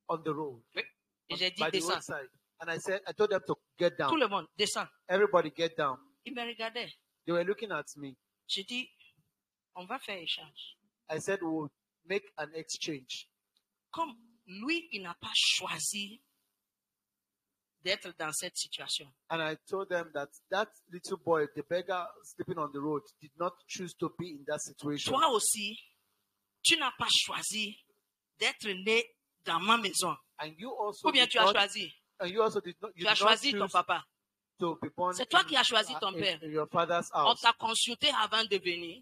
on the road, Et j'ai dit by the descends. roadside, and I told them to get Tout down. le monde descend. Everybody get down. Ils me regardaient. They were looking at me. J'ai dit, on va faire échange. I said, we'll make an exchange. Comme lui, il n'a pas choisi d'être dans cette situation. And I told them that little boy, the beggar sleeping on the road, did not choose to be in that situation. Toi aussi, tu n'as pas choisi d'être né dans ma maison. And you also Ou bien did tu as not, choisi. and you also did not, you Tu as did not choisi ton choose papa. to be born C'est toi qui as choisi ton père. in your father's On house. t'a consulté avant de venir.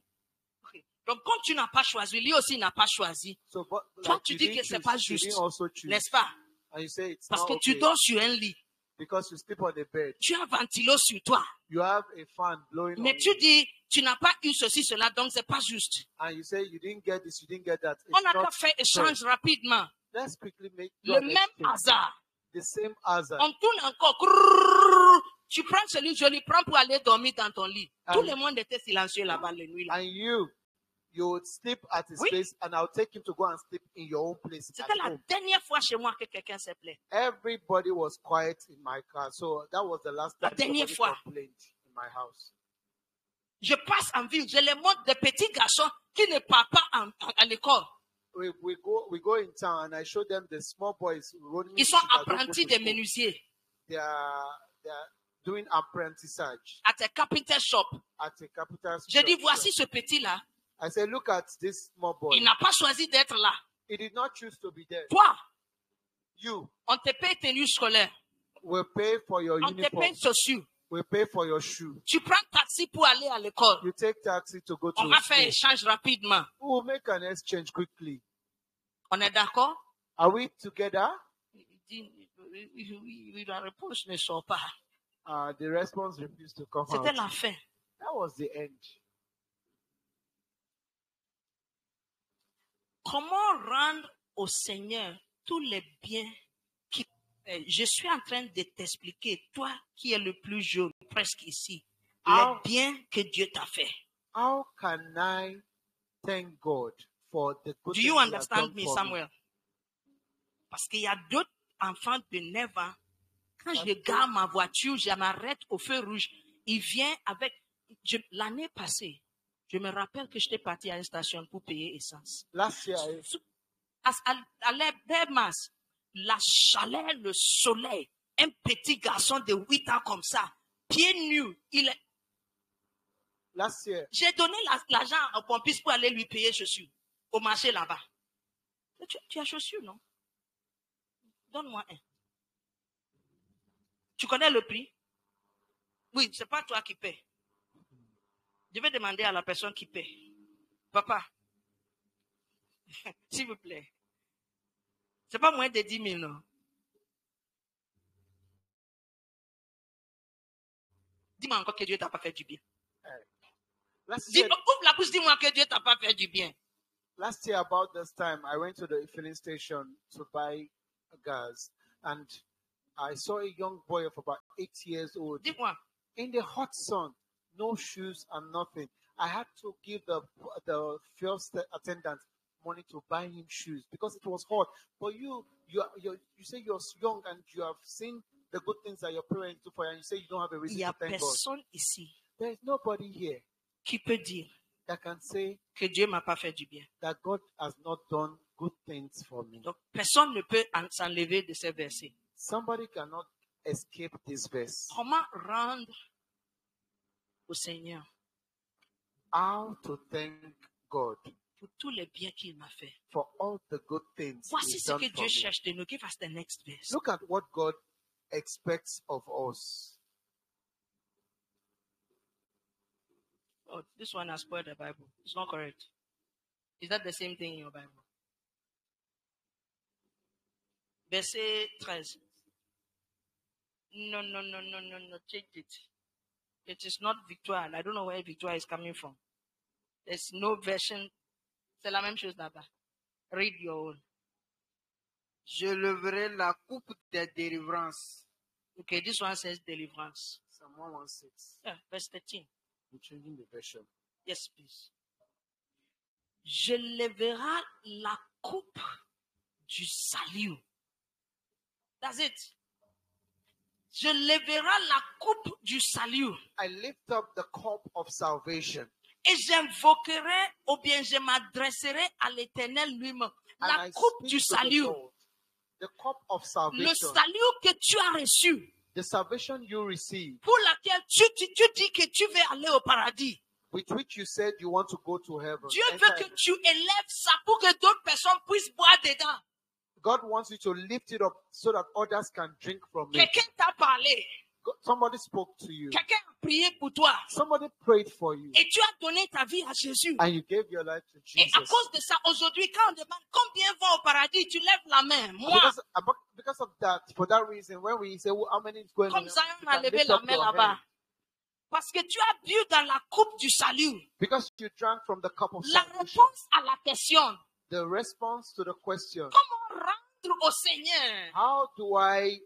Donc, comme tu n'as pas choisi, lui aussi n'a pas choisi. So, but, Toi, like, tu you dis didn't que c'est choose, pas you juste. didn't also choose. N'est-ce pas? And you say it's Parce not que tu okay dors sur un lit. because you sleep on a bed. Tu as un ventilo sur toi. You have a fan blowing Mais on tu you. dis, tu n'as pas eu ceci, cela, donc c'est pas juste. And you say you didn't get this, you didn't get that. It's On n'a not qu'à faire fair. échange rapidement. Let's quickly make Le an même exchange. hasard. The same answer. On tourne encore. Crrrr. Tu prends celui, je le prends pour aller dormir dans ton lit. Tout le monde était silencieux là-bas la nuit. Là. And you would sleep at his Oui. place, and I'll take him to go and sleep in your own place. C'était At la home. dernière fois chez moi que quelqu'un s'est plaint. Everybody was quiet in my car, so that was the last La time dernière somebody fois. complained in my house. Je passe en ville, je les montre des petits garçons qui ne partent pas à l'école. We go in town, and I show them the small boys running. Ils sont that don't go apprentis to des school. menuisiers. They are doing apprentissage at a carpenter shop. at a capital J'ai dit, shop. voici ce petit-là. I said, look at this small boy. Il n'a pas choisi d'être là. He did not choose to be there. Toi, You on te paye tenue scolaire. will pay for your On te uniform. paye chaussures. Will pay for your shoe. Tu prends taxi pour aller à l'école. You take taxi to go to On va faire school. échange rapidement. We'll make an exchange quickly. On est d'accord? Are we together? Il dit, oui, la réponse ne sort pas. The response refused to come C'était out. la fin. That was the end. Comment rendre au Seigneur tous les biens qui... Je suis en train de t'expliquer, toi qui es le plus jeune, presque ici, les biens que Dieu t'a fait. How can I thank God for the good Do things you He has understand done me, for Samuel? Parce qu'il y a d'autres enfants de 9 ans. Quand je garde ma voiture, je m'arrête au feu rouge. Il vient avec... L'année passée, je me rappelle que j'étais parti à une station pour payer essence. Last year, À l'Hermas, la chaleur, le soleil, un petit garçon de 8 ans comme ça, pieds nus, last year, j'ai donné l'argent au pompiste pour aller lui payer chaussures au marché là-bas. Tu as chaussures, non? Donne-moi un. Tu connais le prix? Oui, c'est pas toi qui paie. Je vais demander à la personne qui paie. Papa, s'il vous plaît. C'est pas moins de 10 000, non? Dis-moi encore que Dieu t'a pas fait du bien. last year, Ouvre la bouche, dis-moi que Dieu t'a pas fait du bien. last year about this time, I went to the filling station to buy gas, and I saw a young boy of about 8 years old Dis-moi. in the hot sun, no shoes and nothing. I had to give the fuel attendant money to buy him shoes because it was hot. But you say you're young and you have seen the good things that your parents do for you, and you say you don't have a Il reason n'y a to thank God. personne ici There is nobody here qui peut dire that can say que Dieu m'a pas fait du bien. that God has not done good things for me. Donc, personne ne peut s'enlever de ces versets. Somebody cannot escape this verse. Comment rendre au Seigneur How to thank God pour tous les biens qu'il m'a fait? for all the good things Voici He's ce done que for Dieu me. cherche de nous. Give us the next verse. Look at what God expects of us. Oh, this one has spoiled the Bible. It's not correct. Is that the same thing in your Bible? Verset 13. No. Change it. It is not victoire. I don't know where victoire is coming from. There's no version. C'est la même chose là-bas. Read your own. Je leverai la coupe des délivrances. Okay, this one says deliverance. Psalm 116. Yeah, verse 13. I'm changing the version. Yes, please. Je lèverai la coupe du salut. That's it. Je lèverai la coupe du salut. I lift up the cup of salvation. Et j'invoquerai, ou bien je m'adresserai à l'Éternel lui-même. And La I coupe speak du to the salut. Lord, the cup of Le salvation. salut que tu as reçu, The salvation you receive, pour laquelle tu dis que tu veux aller au paradis. with which you said you want to go to heaven. Dieu Enter veut que heaven. tu élèves ça pour que d'autres personnes puissent boire dedans. God wants you to lift it up so that others can drink from it. Quelqu'un t'a parlé. Somebody spoke to you. Quelqu'un a prié pour toi. Somebody prayed for you. Et tu as donné ta vie à Jésus. And you gave your life to Et à Jesus. cause de ça, aujourd'hui, quand on demande combien vont au paradis, tu lèves la main. Moi, Because of that, for that reason, when we say, well, how many is going comme on, ça, you on a can levé lift la up main your là-bas. hand. Parce que tu as bu dans la coupe du salut. Because you drank from the cup of La salvation. réponse à la question, The response to the question, comment rendre au Seigneur how do I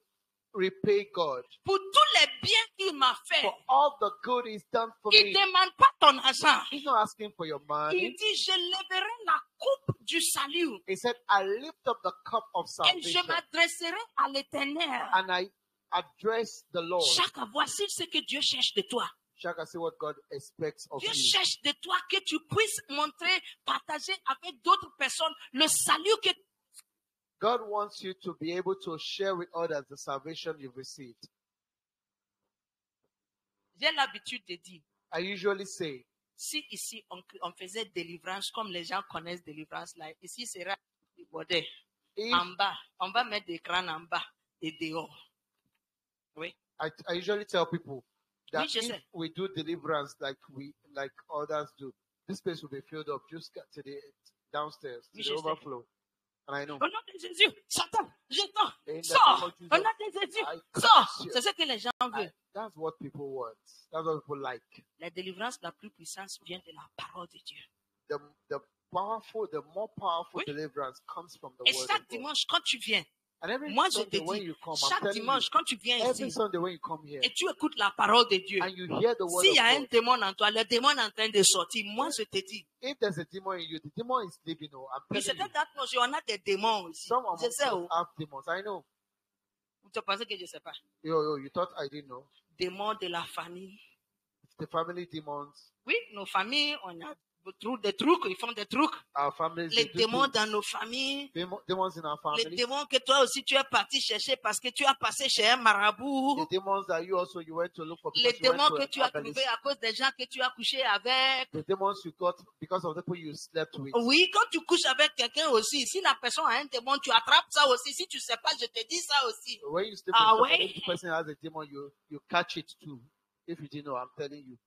repay God pour tous les biens qu'il m'a fait? for all the good He's done for Il me? ne demande pas ton argent. He's not asking for your Il money. dit, je lèverai la coupe du salut He said, I lift up the cup of et je salvation m'adresserai à l'Éternel. and I address the Lord. Chaque voici ce que Dieu cherche de toi. Shaka, see what God expects of Dieu you. cherche de toi que tu puisses montrer, partager avec d'autres personnes le salut que God wants you to be able to share with others the salvation you've received. J'ai l'habitude de dire, I usually say, si ici on faisait délivrance comme les gens connaissent délivrance là, ici sera le bordel. if En bas, on va mettre des crânes en bas et dehors. Oui. I usually tell people that Oui, je if sais. we do deliverance like others do, this place will be filled up. Just get to the downstairs, Oui, to je the sais. overflow. And I know. Au nom de Jésus, Satan, je-t'en, In the name sors. of Jesus, Au nom de Jésus, I sors. curse you. C'est ce que les gens veulent. That's what people want. That's what people like. La délivrance la plus puissante vient de la parole de Dieu. The more powerful Oui. deliverance comes from the Et word chaque of God. dimanche, quand tu viens, And every moi je Sunday te when dis, you come, I'm chaque telling dimanche, you, quand tu viens every ici Sunday when you come here et tu écoutes la parole de Dieu, and you hear the word s'il of y a un God, démon en toi, le démon est en train de sortir, moi je te dis, if there's a demon in you, the demon is leaving. Oh, I'm oui, telling c'est you. une atmosphère, on a des démons aussi. Some Je amongst sais, us oh, have demons. I know. vous te pensez que je ne sais pas. Yo, you thought I didn't know? Démons de la famille. It's the family demons. Oui, nos familles, on a des trucs, ils font des trucs. Our families, Les they do démons things. dans nos familles. Demons in our Les families. démons que toi aussi tu es parti chercher parce que tu as passé chez un marabout. The demons that you went to look for Les because you went démons to que tu as herbalist. trouvés à cause des gens que tu as couché avec. The demons you got because of the people you slept with. Oui, quand tu couches avec quelqu'un aussi, si la personne a un démon, tu attrapes ça aussi. Si tu ne sais pas, je te dis ça aussi. When you sleep Ah with somebody, ouais? if the person has a demon, you catch it too. If you didn't know, I'm telling you.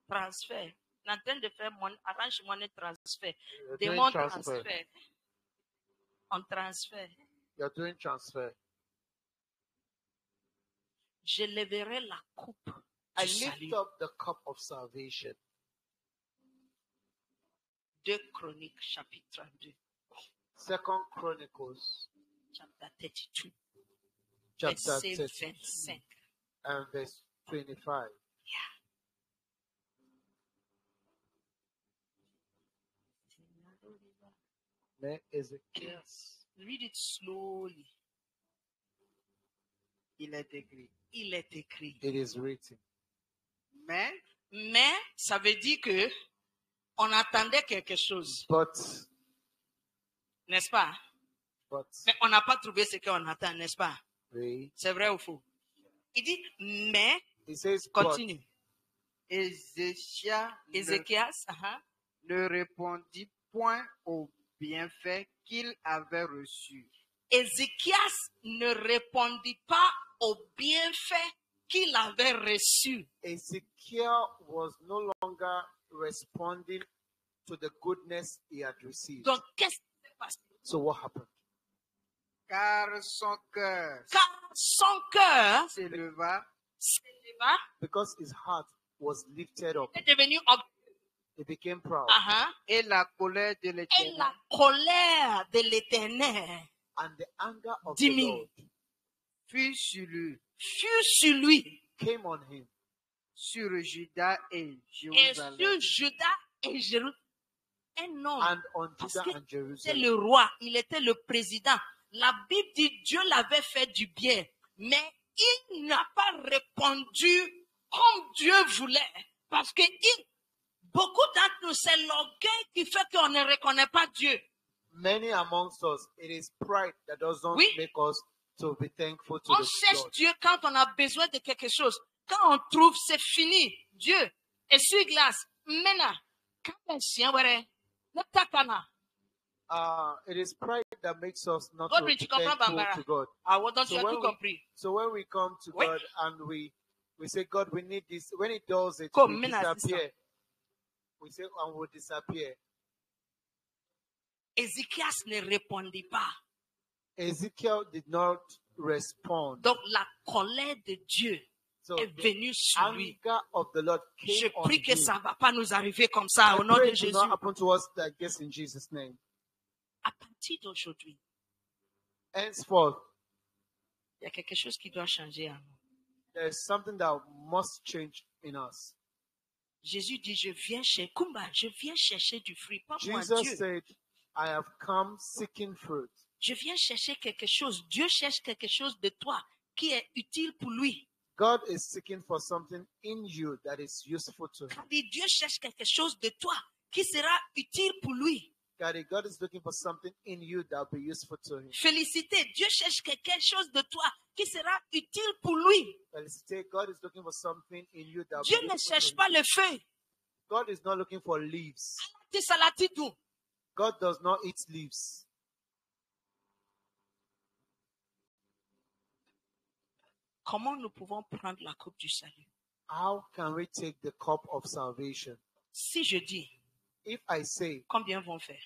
Transfert. On est en train de faire arrange monnaie transfert. You're doing Démon transfer. transfert. On transfert. You're doing transfer. Je lèverai la coupe I du lift salut. up the cup of salvation. 2 Chroniques, chapitre 2, 2 Chronicles, chapter 32, chapter verset 32 25. and verse 25. Mais Ezekiel, Read it slowly. Il est écrit. Il est écrit. it is written. Mais ça veut dire que on attendait quelque chose, But, n'est-ce pas? Mais on n'a pas trouvé ce qu'on attend, n'est-ce pas? oui, C'est vrai ou faux? Il dit, mais, it says, but continue. Ézéchias Ézéchias, ne répondit point aux bienfaits qu'il avait reçus. Ézéchias ne répondit pas aux bienfaits qu'il avait reçus. Ezekiel was no longer responding to the goodness he had received. Donc, qu'est-ce qui s'est passé? So what happened? Car son cœur Car son cœur s'éleva s'éleva, Because his heart was lifted up, est devenu orgueilleux. he became proud. et la colère de Et l'Éternel la colère de l'Éternel And the anger of the diminue. Lord fut sur lui, Fut sur lui came on him, sur Juda et et Jérusalem. sur Juda et Jérusalem. Un homme, and on parce Judah que and c'était Jerusalem. le roi, il était le président. La Bible dit Dieu l'avait fait du bien, mais il n'a pas répondu comme Dieu voulait. Parce que beaucoup d'entre nous, c'est l'orgueil qui fait qu'on ne reconnaît pas Dieu. Many amongst us, it is pride that doesn't Oui. make us to be thankful to On the cherche Lord. Dieu quand on a besoin de quelque chose. Quand on trouve, c'est fini. Dieu, essuie-glace, maintenant, quand un chien, ouais, le takana. It is pride that makes us not God, to tu be comprends, thankful Bambara? to God. Ah, ouais, donc So tu as when tout we- compris. So when we come to Oui. God and we say, God, we need this. When He does it, Comme we Mina, disappear. We say, and we disappear. Ézéchias ne répondit pas. Ezekiel did not respond. Donc la colère de Dieu So est the venue sur lui. anger of the Lord Je came on prie que him. ça ne va pas nous arriver comme ça I au nom pray de it will Jésus. not happen to us like this in Jesus' name. À partir d'aujourd'hui, Henceforth, il y a quelque chose qui doit changer en nous. there is something that must change in us. Jésus dit, je viens chercher du fruit, pas moi, Jesus Dieu. said, I have come seeking fruit. Je viens chercher quelque chose. Dieu cherche quelque chose de toi qui est utile pour lui. God is seeking for something in you that is useful to Him. Il dit, Dieu cherche quelque chose de toi qui sera utile pour lui. God is looking for something in you that will be useful to him. Félicité, Dieu cherche quelque chose de toi qui sera utile pour lui. Felicity, God is looking for something in you that will Dieu be ne useful cherche to him. pas les feuilles. God is not looking for leaves. Tu salati tout. God does not eat leaves. Comment nous pouvons prendre la coupe du salut? How can we take the cup of salvation? Si je dis, If I say, combien vont faire?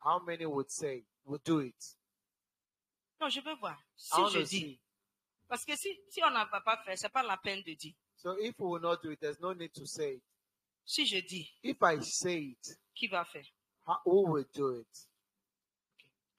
how many would say, would do it? Non, je veux voir. I Si want je to dis. see. Parce que si on n'a pas fait, c'est pas la peine de dire. So if we will not do it, there's no need to say it. Si je dis, If I say it, qui va faire? who will do it?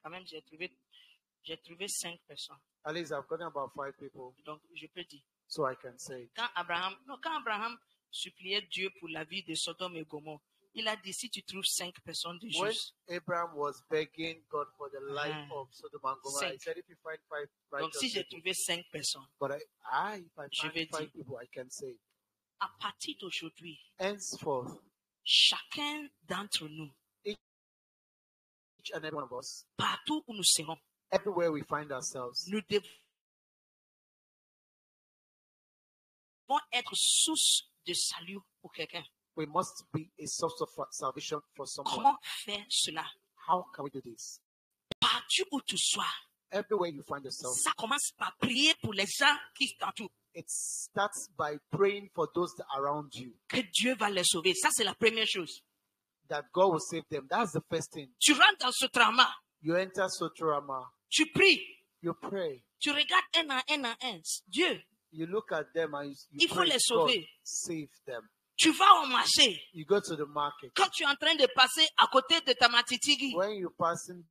Quand même, j'ai trouvé 5 personnes. At least I've gotten about 5 people, Donc, je peux dire. so I can say it. Quand Abraham suppliait Dieu pour la vie de Sodome et Gomorrhe, il a dit, si tu trouves 5 personnes de When justes, Abraham was begging God for the life of Sodom and Gomorrah, he Cinq. said, if you find 5 donc righteous si j'ai people, trouvé 5 personnes, but if I Je vais find 5 dire. people, I can say it. à partir d'aujourd'hui, Henceforth, chacun d'entre nous, each and every one of us, partout où nous serons, everywhere we find ourselves, nous devons être source de salut pour quelqu'un. we must be a source of salvation for someone. Comment faire cela? How can we do this? Partout où tu sois, Everywhere you find yourself, ça commence par prier pour les gens qui t'entourent, it starts by praying for those that are around you, que Dieu va les sauver. Ça, c'est la première chose. that God will save them. That's the first thing. Tu rentres dans ce trauma, You enter Sotrama, tu pries, you pray, tu regardes un à un. Dieu, you look at them and you Il faut pray, les God, sauver. save them. tu vas au marché. You go to the market. Quand tu es en train de passer à côté de ta matitigi, When you're passing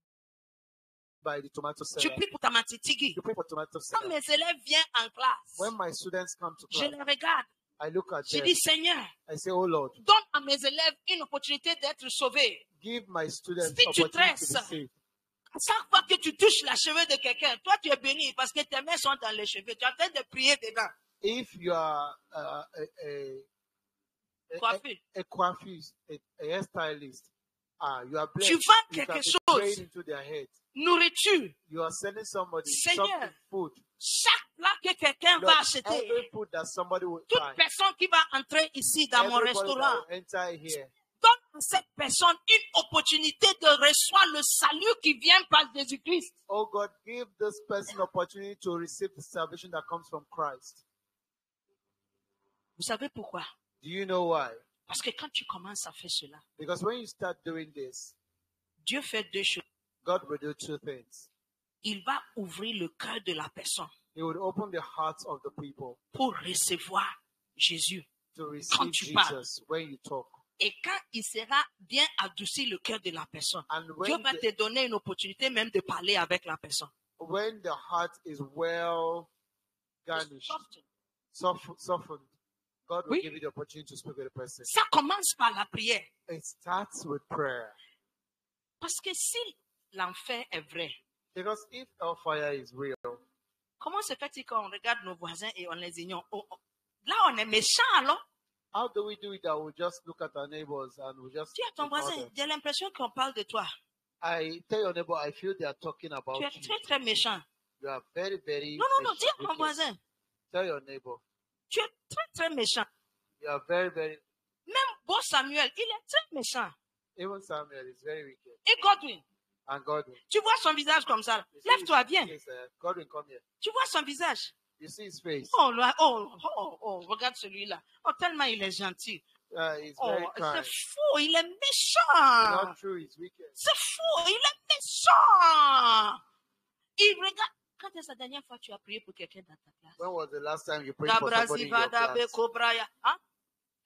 by the tomato tu seller, pries pour ta matitigi. you pray for tomato Quand seller. mes élèves viennent en classe, When my students come to je class, les regarde. I look at Je them. dis, Seigneur, I say, oh Lord, donne à mes élèves une opportunité d'être sauvés. give my students Si tu opportunity to be tresses, saved. À chaque fois que tu touches la cheveux de quelqu'un, toi tu es béni parce que tes mains sont dans les cheveux. Tu es en train de prier dedans. If you are Coiffé. a coiffeuse, a hairstylist, you are blessed. Tu vends You can quelque be chose. praying into their head. Nourriture. You are selling somebody Seigneur, something, food. chaque plat que quelqu'un Lord, va acheter, every food that somebody will toute buy, personne qui va entrer ici dans mon everybody that restaurant, will enter here, donne à cette personne une opportunité de recevoir le salut qui vient par Jésus-Christ. oh God, give this person opportunity to receive the salvation that comes from Christ. Vous savez pourquoi? Do you know why? Parce que quand tu commences à faire cela, Because when you start doing this, Dieu fait 2 choses. God will do 2 things. Il va ouvrir le cœur de la personne He would open the hearts of the people pour recevoir Jésus. to receive Quand tu parles. Jesus when you talk. Et quand il sera bien adouci le cœur de la personne, And Dieu when va the, te donner une opportunité même de parler avec la personne. when the heart is well garnished, softened, God will Oui. give you the opportunity to speak with the person. Ça commence par la prière. It starts with prayer. Parce que si l'enfer est vrai, Because if hellfire is real, comment se fait-il qu'on regarde nos voisins et on les ignore? Là, on est méchant alors. how do we do it that we just look at our neighbors and we just Dis à ton ignore voisin, them? j'ai l'impression qu'on parle de toi. I tell your neighbor, I feel they are talking about Tu es you. très, très méchant. You are very, very Non, dis à ton wicked. voisin, Tell your neighbor, tu es très, très méchant. you are very, very, Même beau Samuel, il est très méchant. even Samuel is very wicked. Et Godwin, And Godwin. tu vois son visage comme ça. You see Lève-toi, his viens. face, Godwin, come here. Tu vois son visage. You see his face. Regarde celui-là. Oh, tellement il est gentil. He's Oh, very c'est kind. fou, il est méchant. Not true, he's wicked. C'est fou, il est méchant. Il regarde. Quand est-ce la dernière fois que tu as prié pour quelqu'un dans ta classe? When was the last time you prayed for somebody in your class? Hein?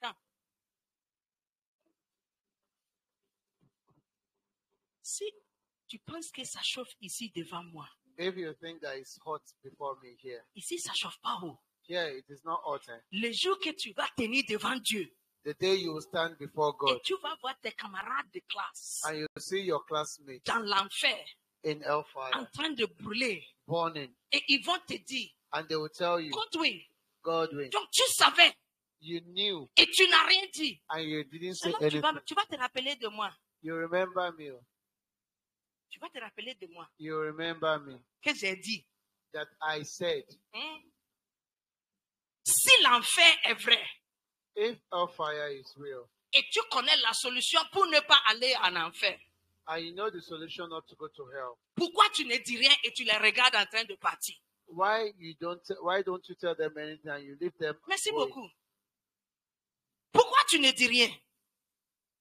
Quand? Si tu penses que ça chauffe ici devant moi, If you think that it's hot before me here, ici ça chauffe pas haut. here it is not hot. Le jour que tu vas tenir devant Dieu The day you will stand before God et tu vas voir tes camarades de classe and you will see your classmates dans l'enfer in en hellfire train de brûler burning, et ils vont te dire, and they will tell you, Godwin, Godwin, donc tu savais you knew et tu n'as rien dit. and you didn't say Alors anything. tu vas te rappeler de moi. You remember me. Tu vas te rappeler de moi. You remember me Que j'ai dit. that I said, Si l'enfer est vrai if hellfire is real, et tu connais la solution pour ne pas aller en enfer, and you know the solution not to go to hell, pourquoi tu ne dis rien et tu les regardes en train de partir? why don't you tell them anything and you leave them? Merci going? beaucoup. Pourquoi tu ne dis rien?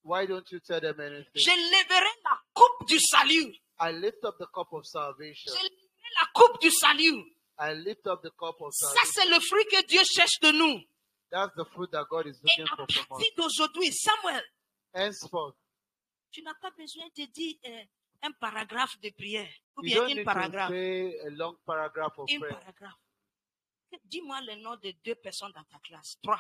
Why don't you tell them anything? Je lèverai la coupe du salut. I lift up the cup of salvation. Je lèverai la coupe du salut. I lift up the cup of Ça, salvation. c'est le fruit que Dieu cherche de nous. That's the fruit that God is Et looking à for from us. partir d'aujourd'hui, Samuel, Henceforth, tu n'as pas besoin de dire un paragraphe de prière ou you bien don't une need to paragraphe. say a long paragraph of Une prayer. paragraphe. Dis-moi le nom de 2 personnes dans ta classe. 3.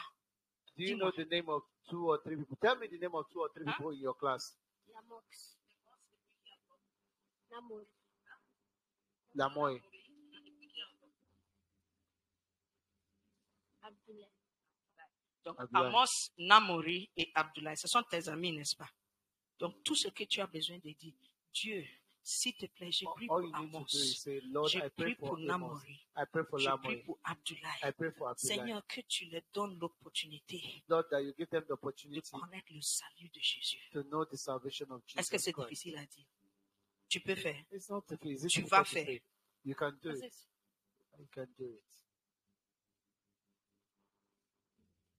Do you know the name of 2 or 3 people? Tell me the name of 2 or 3 Huh? people in your class. Lamoy. Donc, Abdoulaye. Amos, Namori et Abdoulaye, ce sont tes amis, n'est-ce pas? Donc, tout ce que tu as besoin de dire, Dieu, s'il te plaît, j'ai prié All pour you need to Amos, do is say, Lord, j'ai I pray prié for pour Amos. Namori, I pray for j'ai prié Lamoy. pour I Abdoulaye. pray for Abdullah. Seigneur, que tu leur donnes l'opportunité Lord, that you give them the de opportunity connaître le salut de Jésus. to know the salvation of Est-ce que Jesus c'est Christ. difficile à dire? Tu peux faire. It's not difficult. It's Tu difficult vas to faire. say. You can do it. Il You can do it.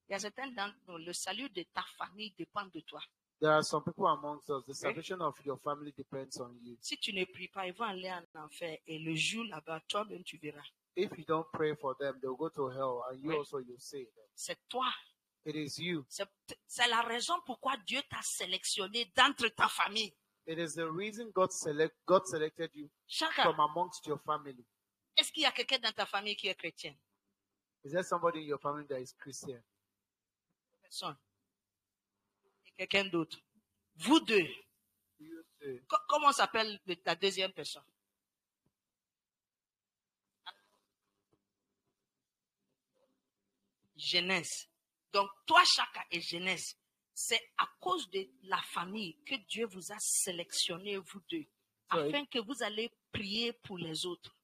y a certains d'entre nous, le salut de ta famille dépend de toi. There are some people amongst us, the salvation of your family depends on you. Si tu ne pries pas, ils vont aller en enfer et le jour là-bas, toi-même tu verras. If you don't pray for them, they'll go to hell, and you Oui. also you say them. C'est toi. It is you. C'est la raison pourquoi Dieu t'a sélectionné d'entre ta famille. It is the reason God selected you Chacun, from amongst your family. est-ce qu'il y a quelqu'un dans ta famille qui est chrétien? Is there somebody in your family that is Christian? Personne. Et quelqu'un d'autre. Vous deux. You say, Comment s'appelle ta deuxième personne? Genèse. Donc, toi, Chaka et Genèse, c'est à cause de la famille que Dieu vous a sélectionné, vous deux, afin que vous allez prier pour les autres.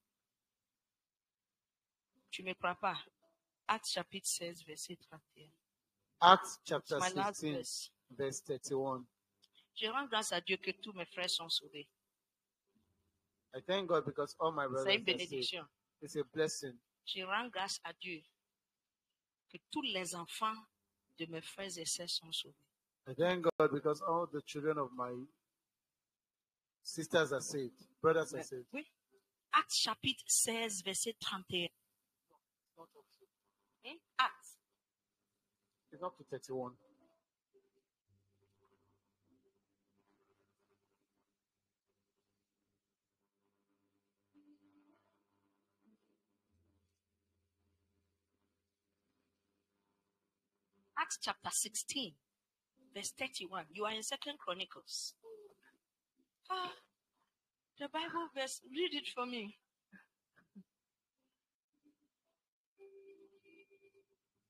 Tu ne me crois pas? Actes chapitre 16, verset 31. Acts chapter My last 16, verse. verse 31. Je rends grâce à Dieu que tous mes frères sont sauvés. I thank God because all my brothers C'est une are saved. bénédiction. It's a blessing. Je rends grâce à Dieu que tous les enfants de mes frères et sœurs sont sauvés. I thank God because all the children of my sisters are saved, brothers are saved. Oui. Actes chapitre 16, verset 31. Hein? Actes. It's up to 31. Acts chapter 16, verse 31. You are in 2 Chronicles. The Bible verse, read it for me.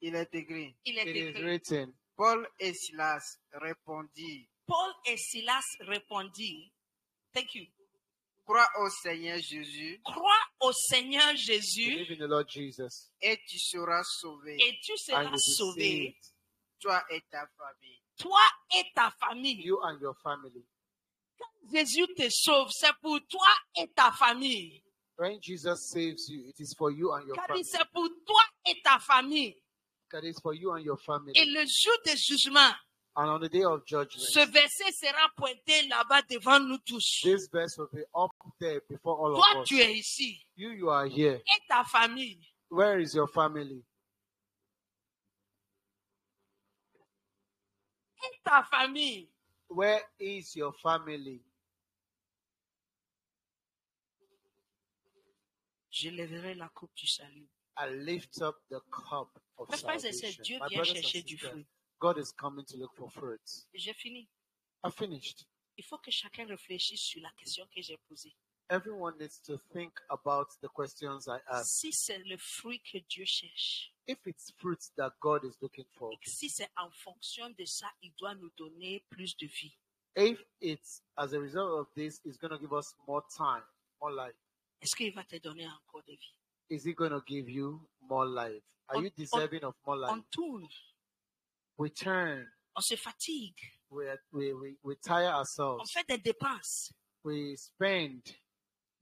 Il est écrit, Il est It is écrit. written, Paul et Silas répondit, Paul et Silas répondirent, thank you, crois au Seigneur Jésus crois au Seigneur Jésus believe in the Lord Jesus, et tu seras sauvé, et tu and seras you'll be sauvé, saved, toi et ta famille. toi et ta famille. you and your family. Jésus te sauve, c'est pour toi et ta famille. When Jesus saves you, it is for you and your Car family. c'est pour toi et ta famille. That is for you and your family. Et le jour de jugement, And on the day of judgment, ce verset sera pointé là-bas devant nous tous. this verse will be up there before all Toi, of us. tu es ici. You are here. Et ta famille. Where is your family? Et ta famille. Where is your family? Je lèverai la coupe du salut. I lift up the cup of Mes frères et sœurs, salvation. Dieu My vient brothers and chercher du sisters, fruit. God is coming to look for fruits. J'ai fini. I finished. Il faut que chacun réfléchisse sur la question que j'ai posée. Everyone needs to think about the questions I asked. Si c'est le fruit que Dieu cherche, If it's fruits that God is looking for, et que si c'est en fonction de ça, il doit nous donner plus de vie. If it's as a result of this, it's going to give us more time, more life. Est-ce qu'il va te donner encore de vie? Is he going to give you more life? Are you deserving of more life? On tourne, We turn, on se fatigue, we tire on ourselves, fait des dépenses. we spend.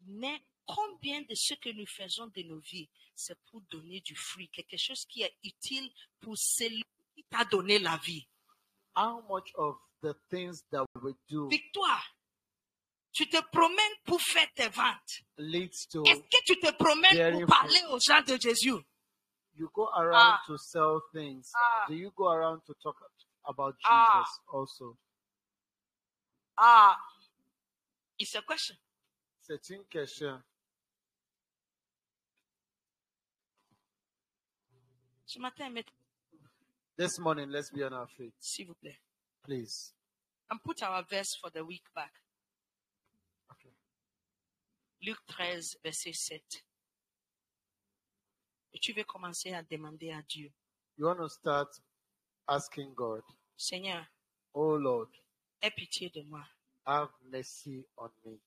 Mais combien de ce que nous faisons de nos vies, c'est pour donner du fruit, quelque chose qui est utile pour celui qui t'a donné la vie? How much of the things that we do Victoire, tu te promènes pour faire tes ventes. leads to Est-ce que tu te promènes Very pour parler aux gens de Jésus? you go around Ah. to sell things? Ah. Do you go around to talk about Ah. Jesus also? It's a question. C'est une question. Ce matin, This morning, let's be on our feet, s'il vous plaît. please. And put our verse for the week back. Okay. Luc 13, verset 7. Et tu veux commencer à demander à Dieu, You want to start asking God, Seigneur, oh Lord, aie pitié de moi. have mercy on me.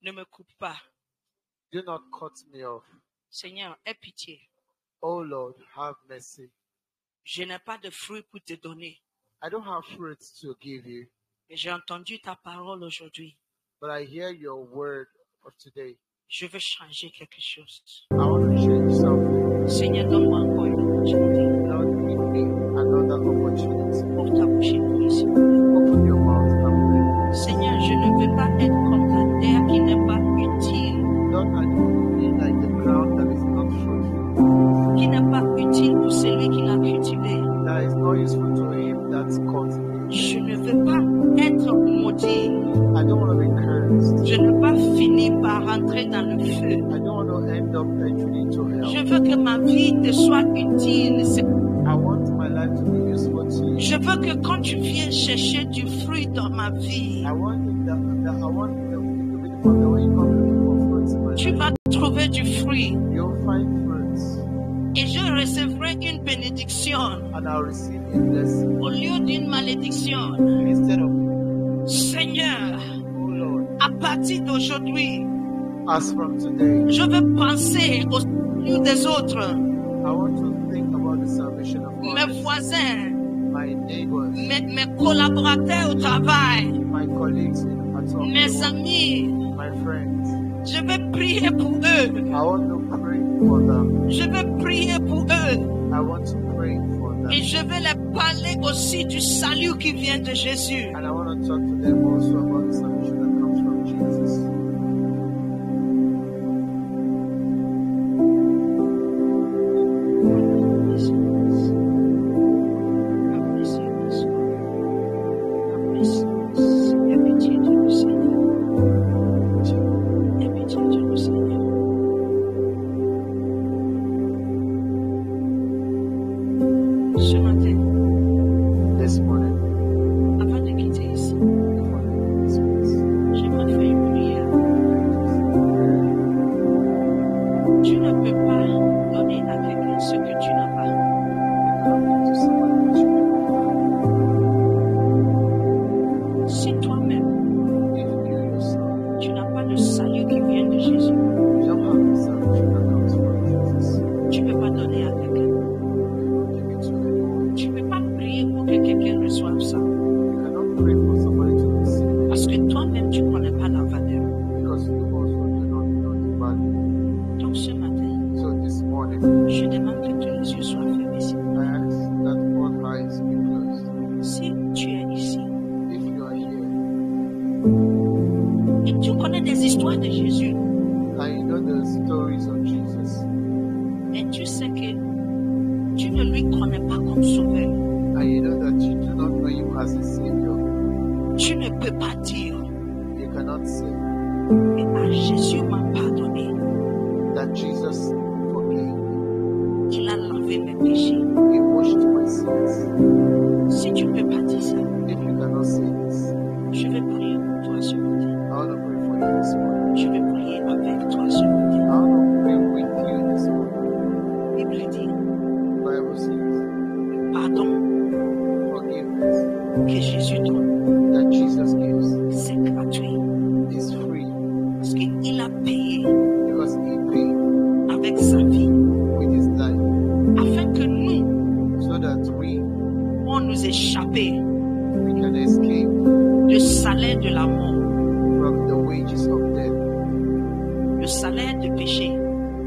Ne me coupe pas. Do not cut me off. Seigneur, aie pitié. Oh Lord, have mercy. Je n'ai pas de fruits pour te donner. I don't have fruits to give you, Mais j'ai entendu ta parole aujourd'hui. but I hear your word of today. Je veux changer quelque chose. I want to change something. Seigneur, donne-moi encore une opportunité. Lord, give me another opportunity. Ouvre ta bouche et prie, s'il vous plaît. Open your mouth and pray. Seigneur, je ne veux pas être comme ta terre qui n'est pas utile, Lord, I don't be like the ground that is not fruitful, qui n'est pas utile pour celui qui l'a cultivé. that is not useful to him that's caught me. Je ne veux pas être maudit. I don't want to be cursed. Je ne veux pas finir par rentrer dans le feu. I don't want to end up entering into Je hell. veux que ma vie te soit utile. I want my life to be useful to you. Je veux que quand tu viens chercher du fruit dans ma vie, I want it to be from the way you come looking for fruits in my tu life. vas trouver du fruit. You'll find fruits, Et je recevrai une bénédiction and I'll receive a blessing au lieu d'une malédiction. instead of, Seigneur, oh Lord, à partir d'aujourd'hui, as from today. je veux penser au salut des autres, I want to think about the salvation of mes others, voisins, my neighbors, mes collaborateurs au travail, my colleagues at home, mes amis. my friends. Je vais prier pour eux. I want to pray for them. Je vais prier pour eux. I want to pray for them. Et je vais leur parler aussi du salut qui vient de Jésus. And I want to talk to them also about the salvation that comes from Jesus. Ce matin, This morning, avant de quitter ici, before I leave this place, j'aimerais faire une prière. Tu ne peux pas donner à quelqu'un ce que tu n'as pas. to somebody that you Si toi-même, if you yourself, tu n'as pas de salut qui vient de Jésus, you don't have the salvation that comes from Jesus, tu ne peux pas donner à quelqu'un. you cannot give it to anyone. Tu ne peux pas prier pour que quelqu'un reçoive ça. You cannot pray for somebody to receive Parce que toi-même, tu ne connais pas la valeur. because you also do not know the value. Donc ce matin, So this morning, je demande que tous les yeux soient fermés ici. I ask that all eyes be closed. Si tu es ici If you are here et tu connais des histoires de Jésus, and you know the stories of Jesus, et tu sais que tu ne lui connais pas comme sauveur, and you know that you do not know him as a savior, tu ne peux pas dire you cannot say que Jésus m'a pardonné, that Jesus forgave me. il a lavé mes péchés. He washed my sins. Si tu ne peux pas dire ça, If you cannot say this, je vais prier pour toi ce matin. I want to pray for you this morning. Je vais prier avec toi ce matin. I want to pray with you this morning. La Bible dit, The Bible says, pardon forgiveness que Jésus donne, that Jesus gave échapper we can escape du salaire de la mort, from the wages of death. le salaire du péché,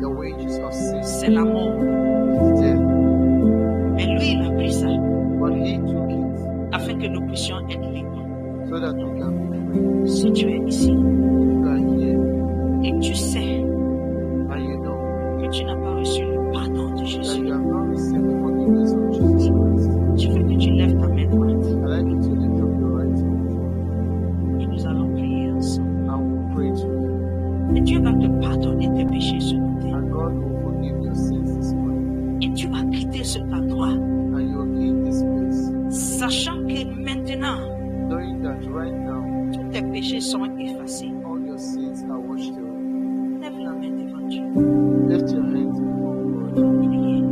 The wages of sin c'est la mort. is death. Mais lui, il a pris ça But he took it afin que nous puissions être libres. so that we can be free. Si tu es ici If you are here et tu sais and you know que tu n'as pas reçu le pardon de that Jésus, you have not received the forgiveness of Jesus Christ, je veux que tu lèves ta main droite I'd like you to lift up your right hand et nous allons prier ensemble. and we'll pray to you. Et Dieu va te pardonner tes péchés ce matin. And God will forgive your sins this morning. Et tu vas quitter cet endroit, And you will leave this place, sachant que maintenant, knowing that right now tous tes péchés sont effacés. all your sins are washed away. Lève la main devant Dieu. Lift your hands before God. Priez.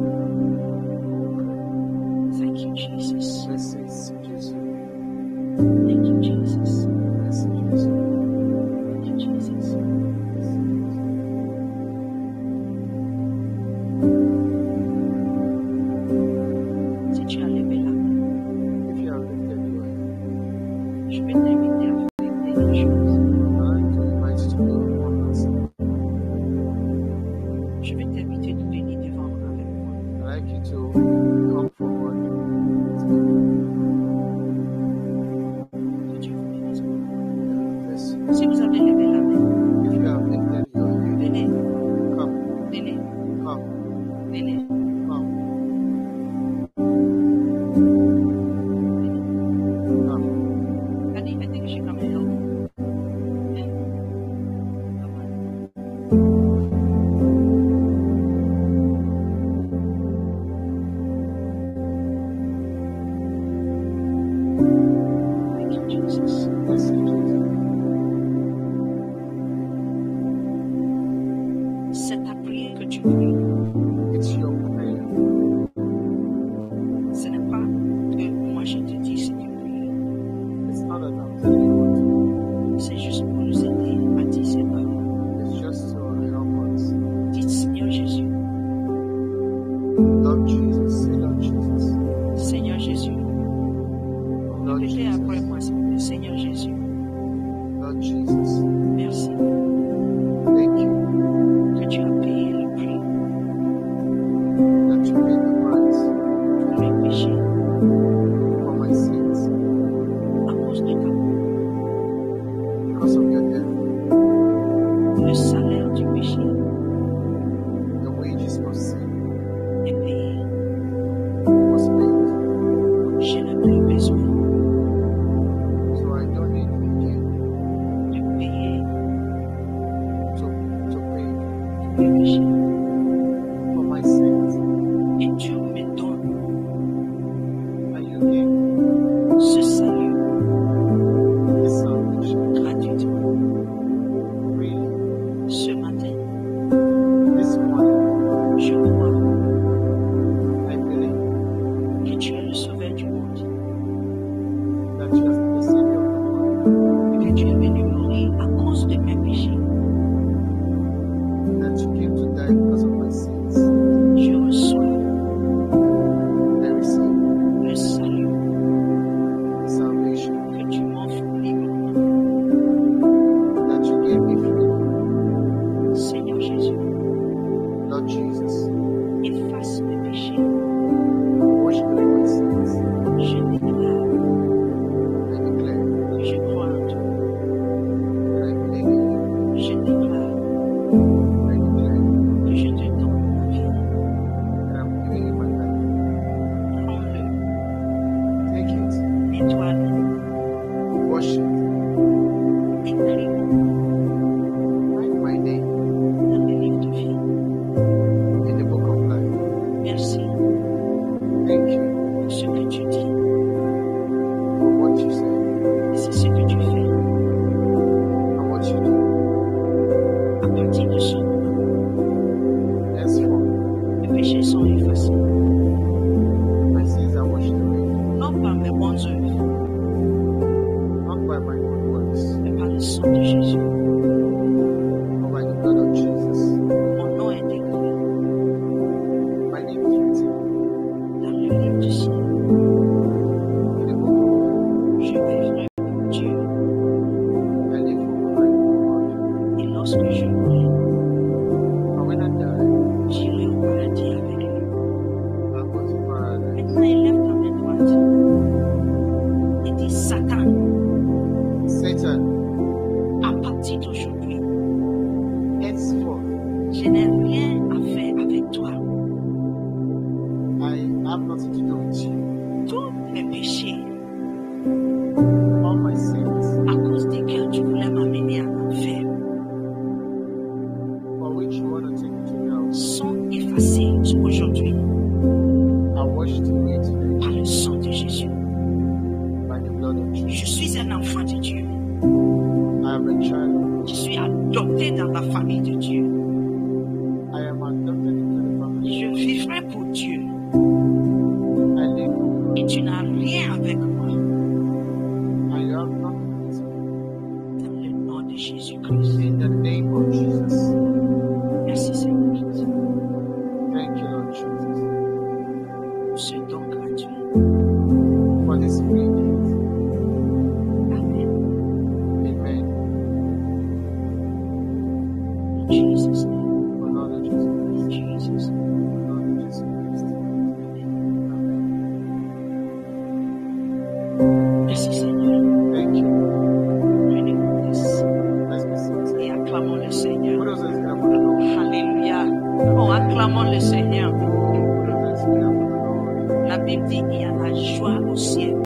Thank you, Jesus. Blessings to Jesus. Thank you, Jesus. Blessings to Jesus. Thank you, Jesus. Si tu as levé la main, If you have lifted your hand, je vais t'inviter à faire quelque chose. I'd like to invite you to do one last thing. Je vais t'inviter de venir devant avec moi. I'd like you to come forward. Que Dieu vous bénisse. Bless you. Si vous avez levé la main, If you have lifted your hand, venez, come, venez, come, venez. come, come. Daddy, I think you should come and help. Amen. Thank you, Jesus. Bless you, Jesus. C'est ta prière que tu pries. It's your prayer. Ce n'est pas que moi je te dis ce que prie. It's not that I'm telling you what to C'est juste pour nous aider à dire ces paroles. do. It's just to help us. Dites Seigneur Jésus, Lord Jesus, say Lord Jesus. Seigneur Jésus. Lord Répétez après Jesus. moi, s'il vous plaît. Seigneur Jésus, Lord Jesus. merci Thank you que tu as payé le prix that you paid the price pour mes péchés for my sins à cause de ta mort. because of your death. Le salaire du péché The wages of sin est payé. was paid. Je n'ai plus besoin So I don't need again de payer to pay pour mes péchés. for my sins. Et Dieu me donne And you give ce salut this salvation gratuitement. freely. Ce matin, This morning, je crois I believe que tu es le sauveur du monde that you are the Savior of the world, et que tu es venu mourir à cause de mes péchés. that you came to die because of my sins. Je reçois I receive le salut the salvation que tu m'offres librement. that you gave me freely. Seigneur Jésus, Lord Jesus, efface mes péchés. wash away my sins. Je déclare I declare que je crois en toi. that I believe in you. Je déclare I declare que je te donne ma vie. that I'm giving you my life. Prends-le, Take it, nettoie-le, wash it, écris-le write my name dans le livre de vie. in the book of life. Merci Thank you pour ce que tu dis. for what you said Et c'est ce que tu fais. and what you do. À partir de ce moment, Henceforth, mes péchés sont effacés. my sins are washed away, Non par mes bonnes œuvres, not by my good works, mais par le sang de Jésus. but by the blood of Jesus. Mon nom est écrit My name is written dans le livre du ciel. have nothing to do with you. Tous mes péchés, All my sins à cause desquels tu voulais m'amener en enfer, for which you want to take me to hell sont effacés aujourd'hui are washed away today par le sang de Jésus. by the blood of Jesus. Je suis un enfant de Dieu. I am a child of God. Je suis adopté dans la famille de Dieu. I am adopted into the family. Je vivrai pour Dieu I live for God. et tu n'as